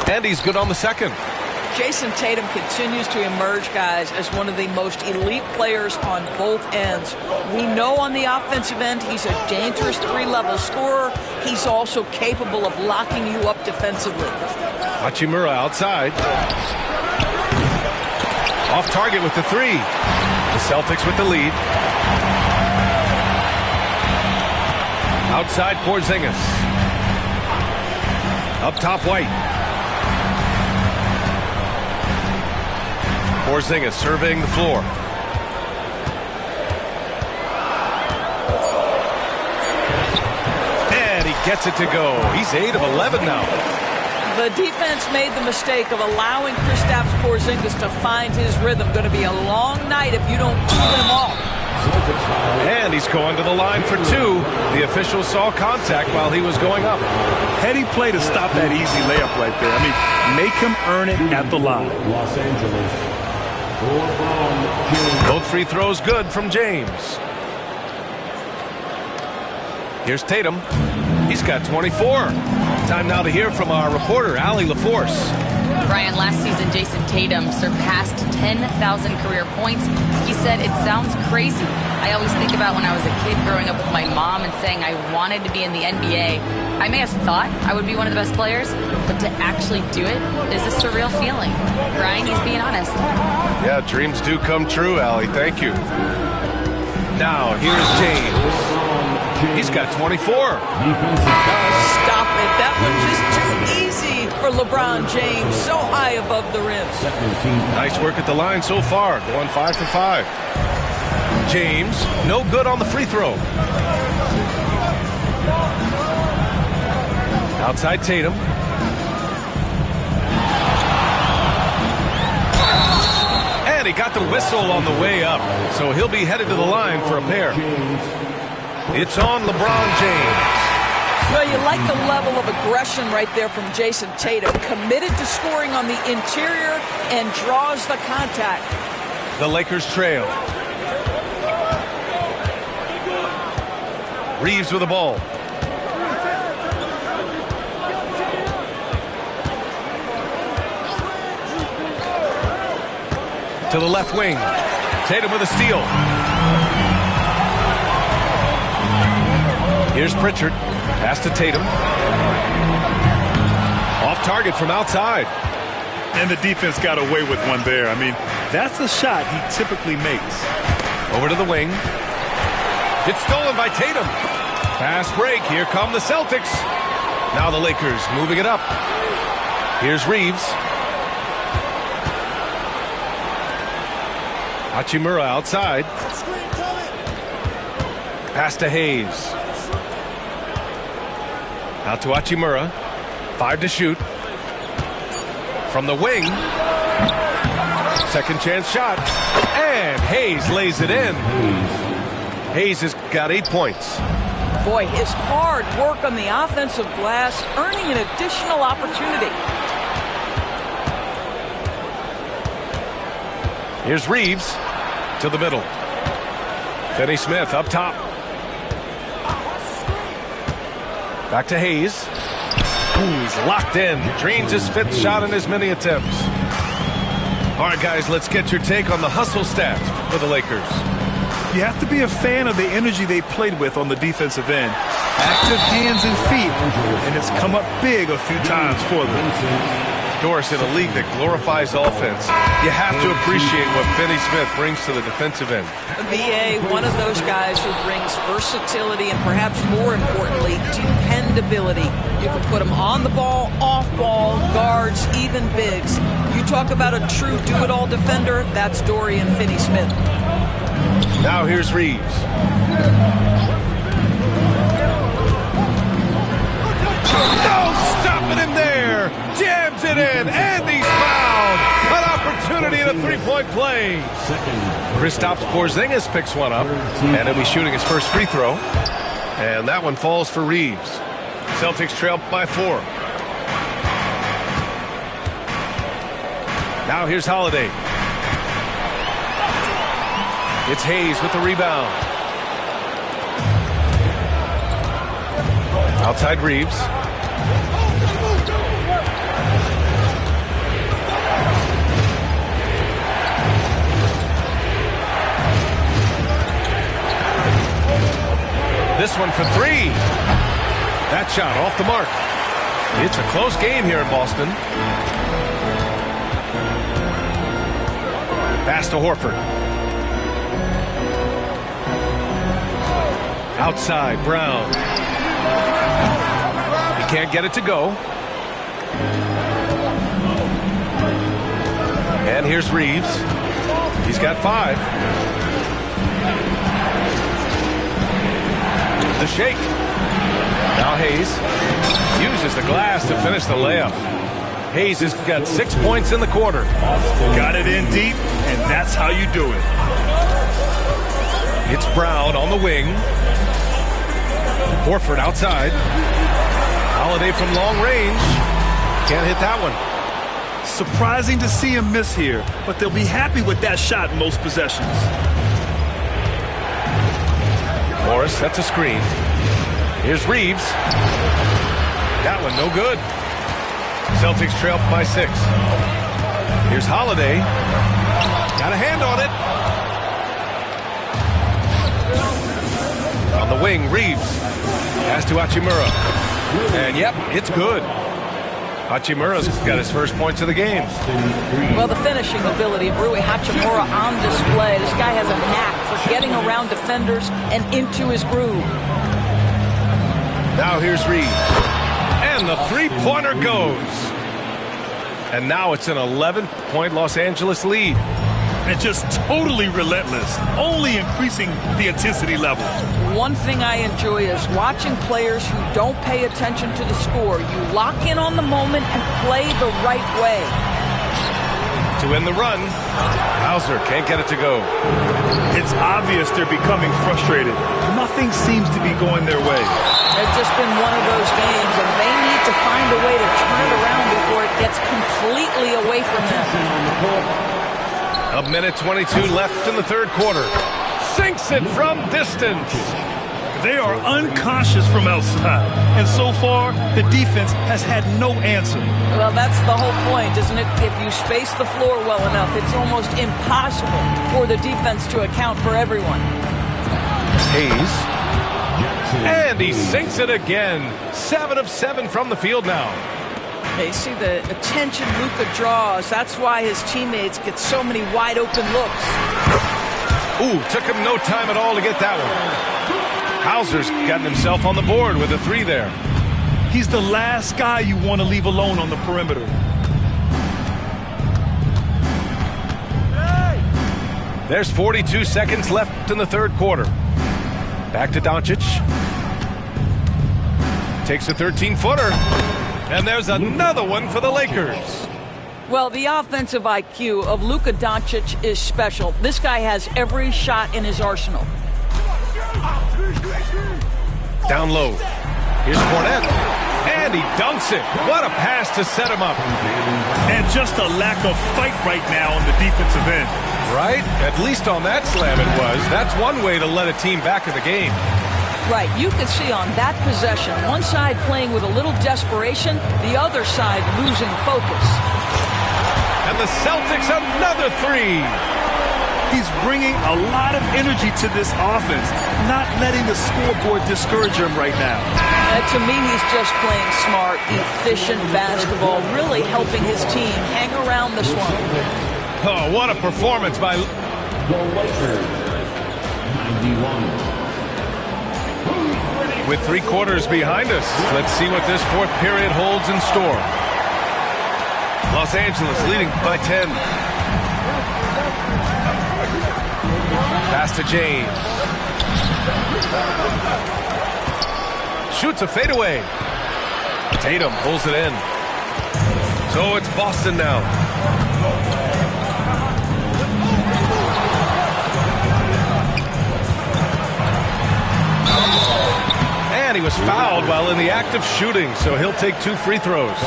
And he's good on the second. Jason Tatum continues to emerge, guys, as one of the most elite players on both ends. We know on the offensive end he's a dangerous three-level scorer. He's also capable of locking you up defensively. Hachimura outside. Off target with the three. The Celtics with the lead. Outside Porzingis. Up top White. Porzingis surveying the floor. And he gets it to go. He's 8 of 11 now. The defense made the mistake of allowing Kristaps Porzingis to find his rhythm. Going to be a long night if you don't cool him off. And he's going to the line for two. The official saw contact while he was going up. Heady play to stop that easy layup right there. I mean, make him earn it at the line. Los Angeles. Both free throws good from James. Here's Tatum. He's got 24. Time now to hear from our reporter, Allie LaForce. Brian, last season, Jason Tatum surpassed 10,000 career points. He said, "It sounds crazy. I always think about when I was a kid growing up with my mom and saying I wanted to be in the NBA. I may have thought I would be one of the best players, but to actually do it is a surreal feeling." Brian, he's being honest. Yeah, dreams do come true, Allie. Thank you. Now, here's James. He's got 24. Stop it. That was just too easy for LeBron James. So high above the rim. Nice work at the line so far. Going 5 for 5. James, no good on the free throw. Outside Tatum. And he got the whistle on the way up. So he'll be headed to the line for a pair. It's on LeBron James. Well, you like the level of aggression right there from Jason Tatum. Committed to scoring on the interior and draws the contact. The Lakers trail. Reeves with the ball. To the left wing. Tatum with a steal. Here's Pritchard. Pass to Tatum. Off target from outside. And the defense got away with one there. I mean, that's a shot he typically makes. Over to the wing. It's stolen by Tatum. Fast break. Here come the Celtics. Now the Lakers moving it up. Here's Reeves. Hachimura outside. Pass to Hayes. Out to Hachimura. 5 to shoot. From the wing. Second chance shot. And Hayes lays it in. Hayes has got 8 points. Boy, his hard work on the offensive glass earning an additional opportunity. Here's Reeves to the middle. Finney Smith up top. Back to Hayes. Ooh, he's locked in. Drains his 5th shot in as many attempts. All right, guys, let's get your take on the hustle stats for the Lakers. You have to be a fan of the energy they played with on the defensive end. Active hands and feet, and it's come up big a few times for them. Doris, in a league that glorifies offense, you have to appreciate what Finney Smith brings to the defensive end. VA, one of those guys who brings versatility and perhaps more importantly, dependability. You can put him on the ball, off ball, guards, even bigs. You talk about a true do-it-all defender, that's Dorian Finney-Smith. Now here's Reeves. No stopping him there. Jams it in, and he's fouled. An opportunity in a three-point play. Kristaps Porzingis picks one up, and he'll be shooting his first free throw. And that one falls for Reeves. Celtics trail by 4. Now here's Holiday. It's Hayes with the rebound. Outside Reeves. This one for 3. That shot off the mark. It's a close game here in Boston. Pass to Horford. Outside, Brown. He can't get it to go. And here's Reeves. He's got 5. The shake. Now Hayes uses the glass to finish the layup. Hayes has got 6 points in the quarter. Got it in deep, and that's how you do it. It's Brown on the wing. Horford outside. Holiday from long range. Can't hit that one. Surprising to see him miss here, but they'll be happy with that shot in most possessions. Morris, that's a screen. Here's Reeves. That one no good. Celtics trail by 6. Here's Holiday. Got a hand on it. On the wing, Reeves. Pass to Hachimura. And yep, it's good. Hachimura's got his first points of the game. Well, the finishing ability of Rui Hachimura on display. This guy has a knack for getting around defenders and into his groove. Now here's Reeves. And the three-pointer goes. And now it's an 11-point Los Angeles lead. And just totally relentless, only increasing the intensity level. One thing I enjoy is watching players who don't pay attention to the score. You lock in on the moment and play the right way. To win the run, Hauser can't get it to go. It's obvious they're becoming frustrated. Nothing seems to be going their way. It's just been one of those games, and they need to find a way to turn it around before it gets completely away from them. A minute 22 left in the third quarter. Sinks it from distance. They are unconscious from outside, and so far, the defense has had no answer. Well, that's the whole point, isn't it? If you space the floor well enough, it's almost impossible for the defense to account for everyone. Hayes. And he sinks it again. 7 of 7 from the field now. They see the attention Luka draws. That's why his teammates get so many wide open looks. Ooh, took him no time at all to get that one. Hauser's gotten himself on the board with a 3 there. He's the last guy you want to leave alone on the perimeter. There's 42 seconds left in the third quarter. Back to Doncic. Takes a 13-footer. And there's another one for the Lakers. Well, the offensive IQ of Luka Doncic is special. This guy has every shot in his arsenal. Down low. Here's Fournette. And he dunks it. What a pass to set him up. And just a lack of fight right now on the defensive end. Right? At least on that slam it was. That's one way to let a team back in the game. Right. You can see on that possession, one side playing with a little desperation, the other side losing focus. And the Celtics another three. He's bringing a lot of energy to this offense, not letting the scoreboard discourage him right now. To me, he's just playing smart, efficient basketball, really helping his team hang around this one. Oh, what a performance by The Lakers, 91. With 3 quarters behind us, let's see what this fourth period holds in store. Los Angeles leading by 10. Pass to James. Shoots a fadeaway. Tatum pulls it in. So it's Boston now. And he was fouled while in the act of shooting, so he'll take 2 free throws.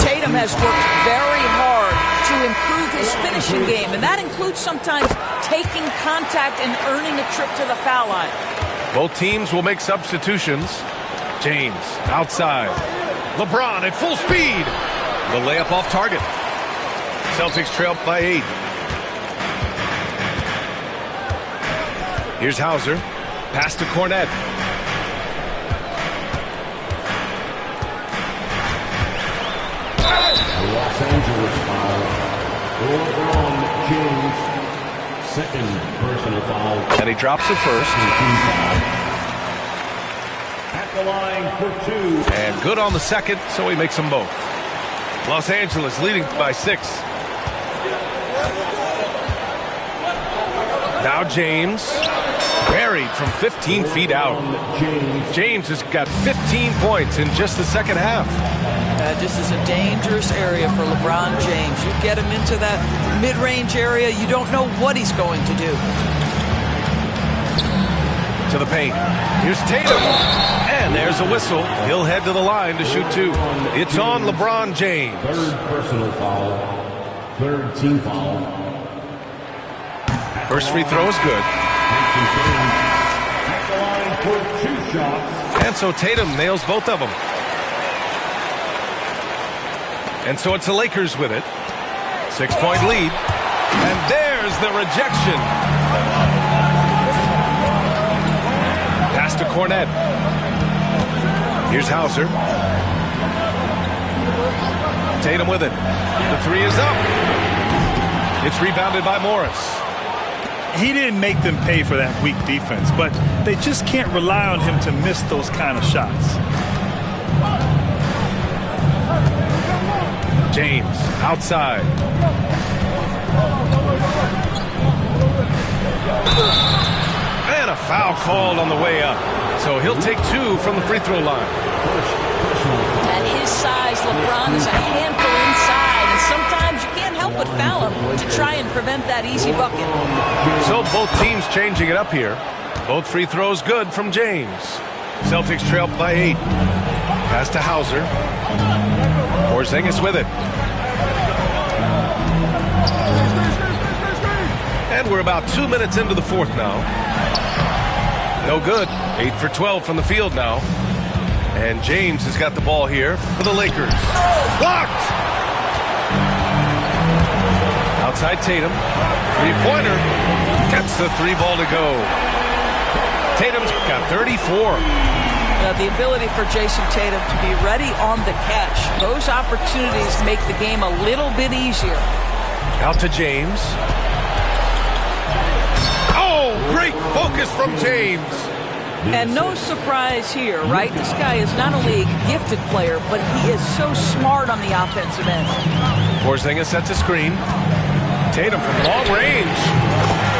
Tatum has worked very hard to improve his finishing game, and that includes sometimes taking contact and earning a trip to the foul line. Both teams will make substitutions. James outside. LeBron at full speed. The layup off target. Celtics trail by 8. Here's Hauser. Pass to Cornette. Los Angeles foul. LeBron James, second personal foul. And he drops it first. At the line for 2. And good on the second, so he makes them both. Los Angeles leading by 6. Now James. Buried from 15 feet out. James has got 15 points in just the second half. This is a dangerous area for LeBron James. You get him into that mid-range area, you don't know what he's going to do. To the paint. Here's Tatum. And there's a whistle. He'll head to the line to shoot 2. It's on LeBron James. Third personal foul. Third team foul. First free throw is good. At the line for 2 shots. And so Tatum nails both of them. And so it's the Lakers with it. 6-point lead. And there's the rejection. Pass to Cornette. Here's Hauser. Tatum with it. The 3 is up. It's rebounded by Morris. He didn't make them pay for that weak defense, but they just can't rely on him to miss those kind of shots. James outside. And a foul called on the way up. So he'll take 2 from the free throw line. At his size, LeBron is a handful inside, and sometimes you can't help but foul him to try and prevent that easy bucket. So both teams changing it up here. Both free throws good from James. Celtics trail by 8. Pass to Hauser. Porzingis with it. And we're about 2 minutes into the fourth now. No good. 8 for 12 from the field now. And James has got the ball here for the Lakers. Blocked! Outside Tatum. 3-pointer. Gets the 3 ball to go. Tatum's got 34. The ability for Jason Tatum to be ready on the catch. Those opportunities make the game a little bit easier. Out to James. Oh, great focus from James. And no surprise here, right? This guy is not only a gifted player, but he is so smart on the offensive end. Porzingis sets a screen. Tatum from long range.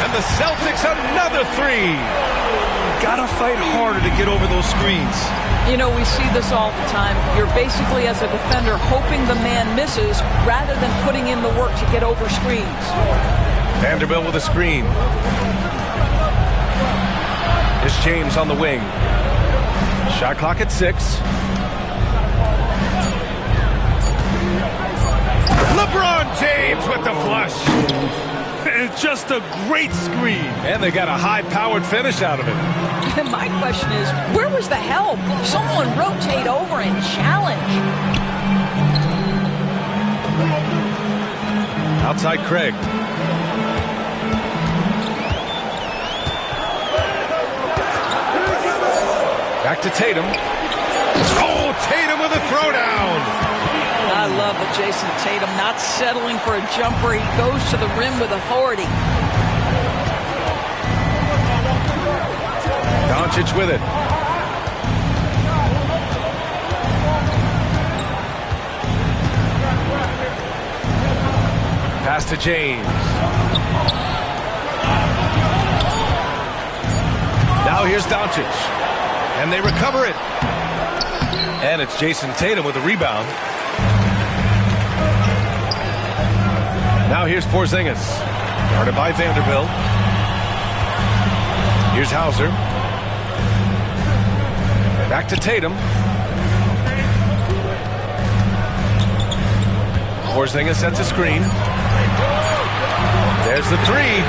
And the Celtics another 3. Gotta fight harder to get over those screens. You know, we see this all the time. You're basically, as a defender, hoping the man misses rather than putting in the work to get over screens. Vanderbilt with a screen. Here's James on the wing. Shot clock at 6. LeBron James with the flush. It's just a great screen. And they got a high-powered finish out of it. My question is, where was the help? Someone rotate over and challenge. Outside Craig. Back to Tatum. Oh, Tatum with a throwdown. I love that Jason Tatum not settling for a jumper. He goes to the rim with authority. Doncic with it. Pass to James. Now here's Doncic. And they recover it. And it's Jason Tatum with a rebound. Now here's Porzingis. Guarded by Vanderbilt. Here's Hauser. Back to Tatum. Porzingis sets a screen. There's the three.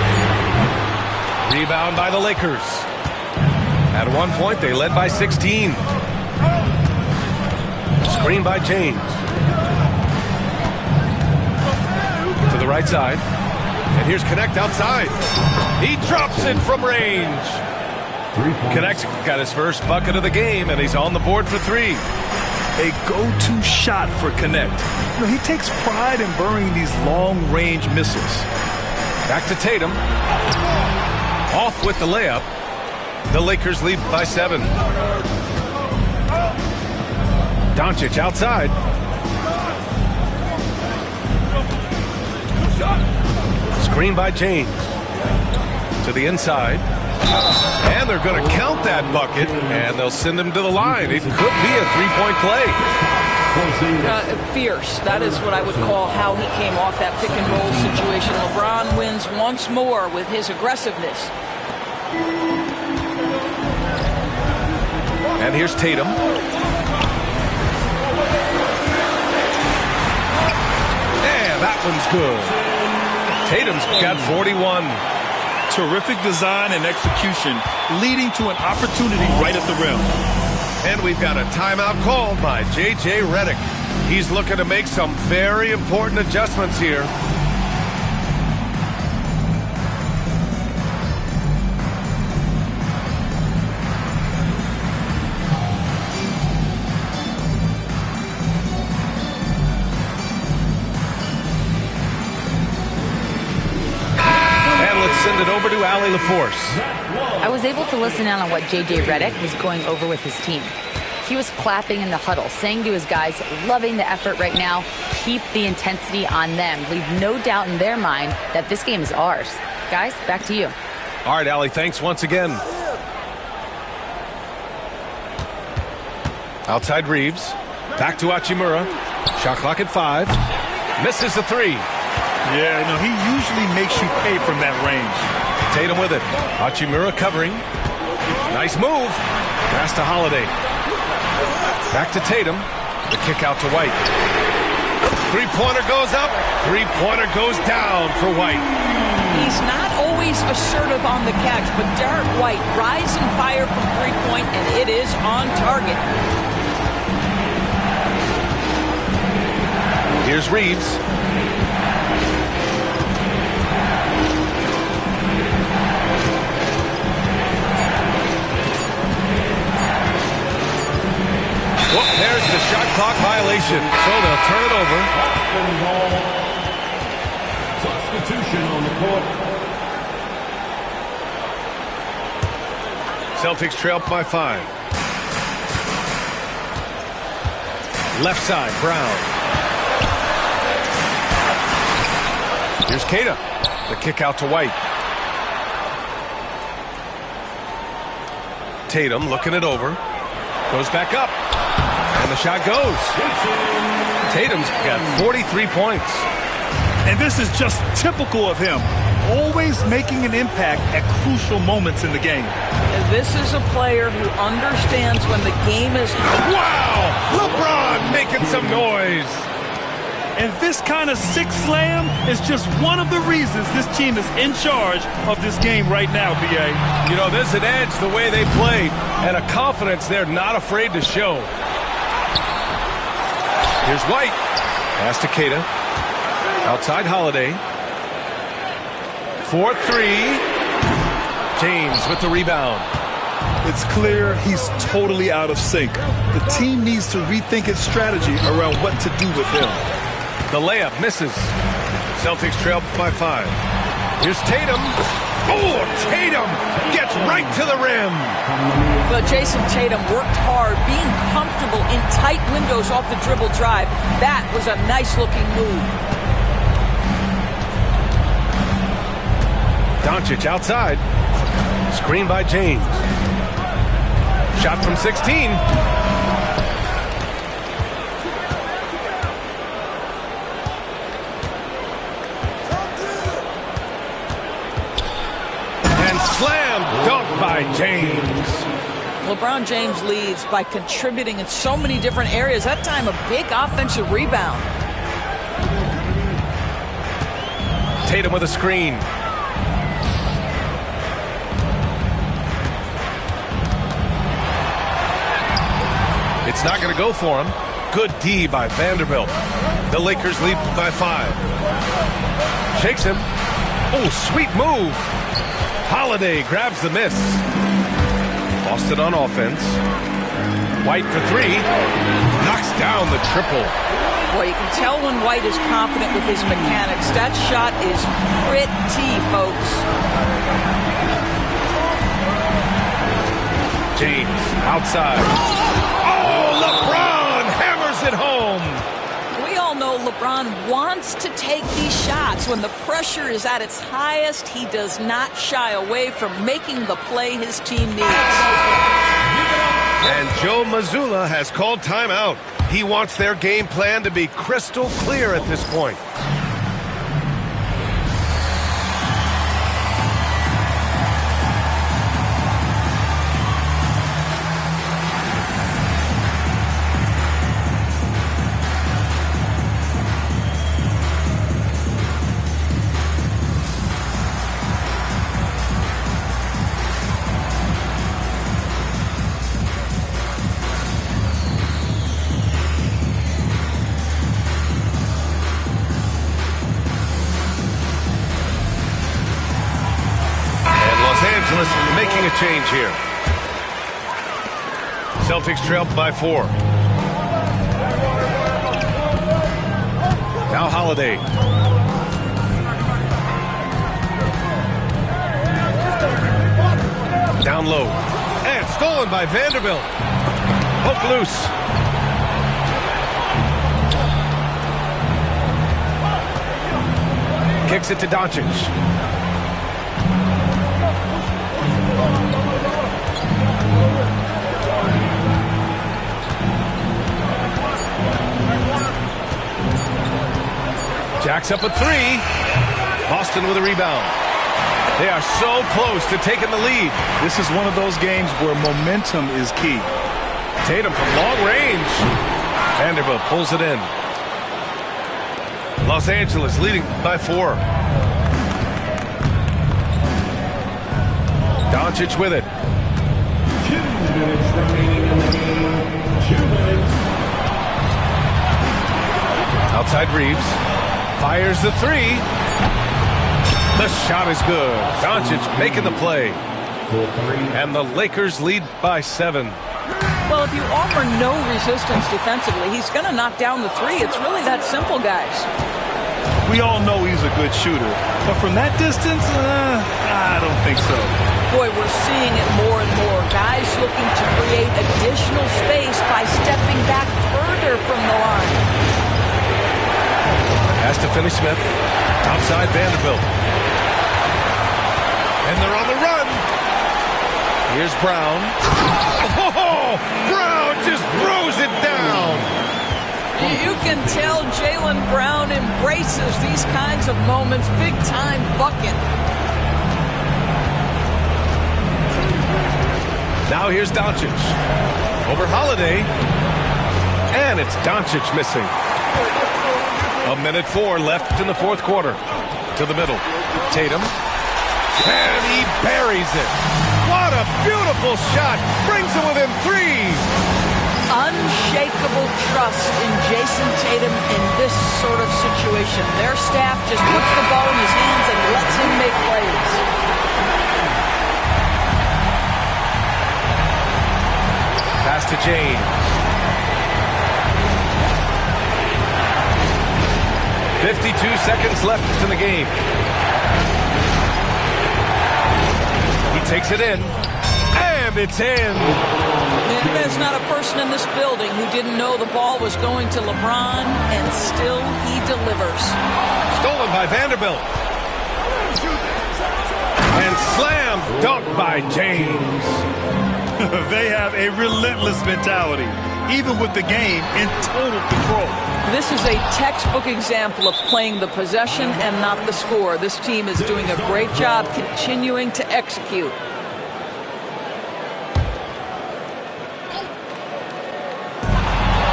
Rebound by the Lakers. At one point, they led by 16. Screen by James. To the right side. And here's Connect outside. He drops it from range. Connect got his first bucket of the game, and he's on the board for three. A go-to shot for Connect. You know, he takes pride in burying these long-range missiles. Back to Tatum. Off with the layup. The Lakers lead by 7. Doncic outside. Screen by James. To the inside. And they're going to count that bucket, and they'll send him to the line. It could be a three-point play. Fierce. That is what I would call how he came off that pick-and-roll situation. LeBron wins once more with his aggressiveness. And here's Tatum. And that one's good. Tatum's got 41. Terrific design and execution, leading to an opportunity right at the rim. And we've got a timeout called by J.J. Redick. He's looking to make some very important adjustments here. Send it over to Allie LaForce. I was able to listen in on what J.J. Redick was going over with his team. He was clapping in the huddle, saying to his guys, loving the effort right now, keep the intensity on them. Leave no doubt in their mind that this game is ours. Guys, back to you. All right, Allie, thanks once again. Outside Reeves. Back to Hachimura. Shot clock at 5. Misses the three. Yeah, no, he usually makes you pay from that range. Tatum with it. Hachimura covering. Nice move. Pass to Holiday. Back to Tatum. The kick out to White. Three-pointer goes up. Three-pointer goes down for White. He's not always assertive on the catch, but Derek White rise and fire from three-point, and it is on target. Here's Reeves. Well, there's the shot clock violation, so they'll turn it over. Substitution on the court. Celtics trail by 5. Left side, Brown. Here's Queta. The kick out to White. Tatum looking it over. Goes back up. And the shot goes. Tatum's got 43 points. And this is just typical of him. Always making an impact at crucial moments in the game. This is a player who understands when the game is... Wow! LeBron making some noise. And this kind of sick slam is just one of the reasons this team is in charge of this game right now, B.A. You know, there's an edge the way they play and a confidence they're not afraid to show. Here's White. Pass to Keita. Outside Holiday. 4-3. James with the rebound. It's clear he's totally out of sync. The team needs to rethink its strategy around what to do with him. The layup misses. Celtics trail by 5. Here's Tatum. Oh, Tatum gets right to the rim. But Jason Tatum worked hard, being comfortable in tight windows off the dribble drive. That was a nice-looking move. Doncic outside. Screen by James. Shot from 16. And slam dunk by James. LeBron James leads by contributing in so many different areas. That time a big offensive rebound. Tatum with a screen. It's not going to go for him. Good D by Vanderbilt. The Lakers lead by 5. Shakes him. Oh, sweet move. Holiday grabs the miss. Boston on offense. White for 3. Knocks down the triple. Well, you can tell when White is confident with his mechanics. That shot is pretty, folks. James outside. LeBron hammers it home. We all know LeBron wants to take these shots. When the pressure is at its highest, he does not shy away from making the play his team needs. And Joe Mazzulla has called timeout. He wants their game plan to be crystal clear at this point. Making a change here. Celtics trail by 4. Now Holiday. Down low. And stolen by Vanderbilt. Hook loose. Kicks it to Doncic. Jacks up a 3. Boston with a rebound. They are so close to taking the lead. This is one of those games where momentum is key. Tatum from long range. Vanderbilt pulls it in. Los Angeles leading by 4. Doncic with it. 2 minutes remaining in the game. 2 minutes. Outside Reeves. Fires the 3. The shot is good. Doncic making the play. And the Lakers lead by 7. Well, if you offer no resistance defensively, he's going to knock down the 3. It's really that simple, guys. We all know he's a good shooter. But from that distance, I don't think so. Boy, we're seeing it more and more. Guys looking to create additional space by stepping back further from the line. Has to finish Smith. Outside Vanderbilt. And they're on the run. Here's Brown. Oh, Brown just throws it down. You can tell Jaylen Brown embraces these kinds of moments. Big time bucket. Now here's Doncic. Over Holiday. And it's Doncic missing. 1:04 left in the fourth quarter. To the middle. Tatum. And he buries it. What a beautiful shot. Brings him within 3. Unshakable trust in Jason Tatum in this sort of situation. Their staff just puts the ball in his hands and lets him make plays. Pass to James. 52 seconds left in the game. He takes it in. And it's in. And there's not a person in this building who didn't know the ball was going to LeBron, and still he delivers. Stolen by Vanderbilt. And slam dunk by James. They have a relentless mentality, even with the game in total control. This is a textbook example of playing the possession and not the score. This team is doing a great job continuing to execute.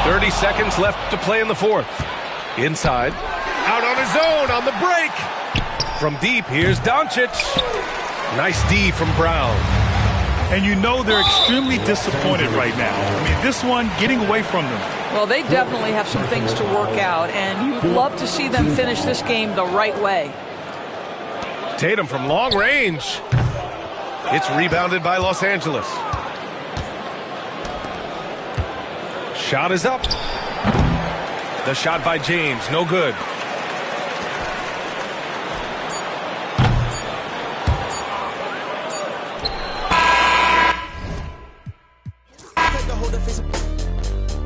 .30 seconds left to play in the fourth. Inside. Out on his own on the break. From deep, here's Doncic. Nice D from Brown. And you know they're extremely disappointed right now. I mean, this one getting away from them. Well, they definitely have some things to work out, and you'd love to see them finish this game the right way. Tatum from long range. It's rebounded by Los Angeles. Shot is up. The shot by James, no good.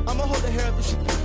I'ma hold the hair of the shit.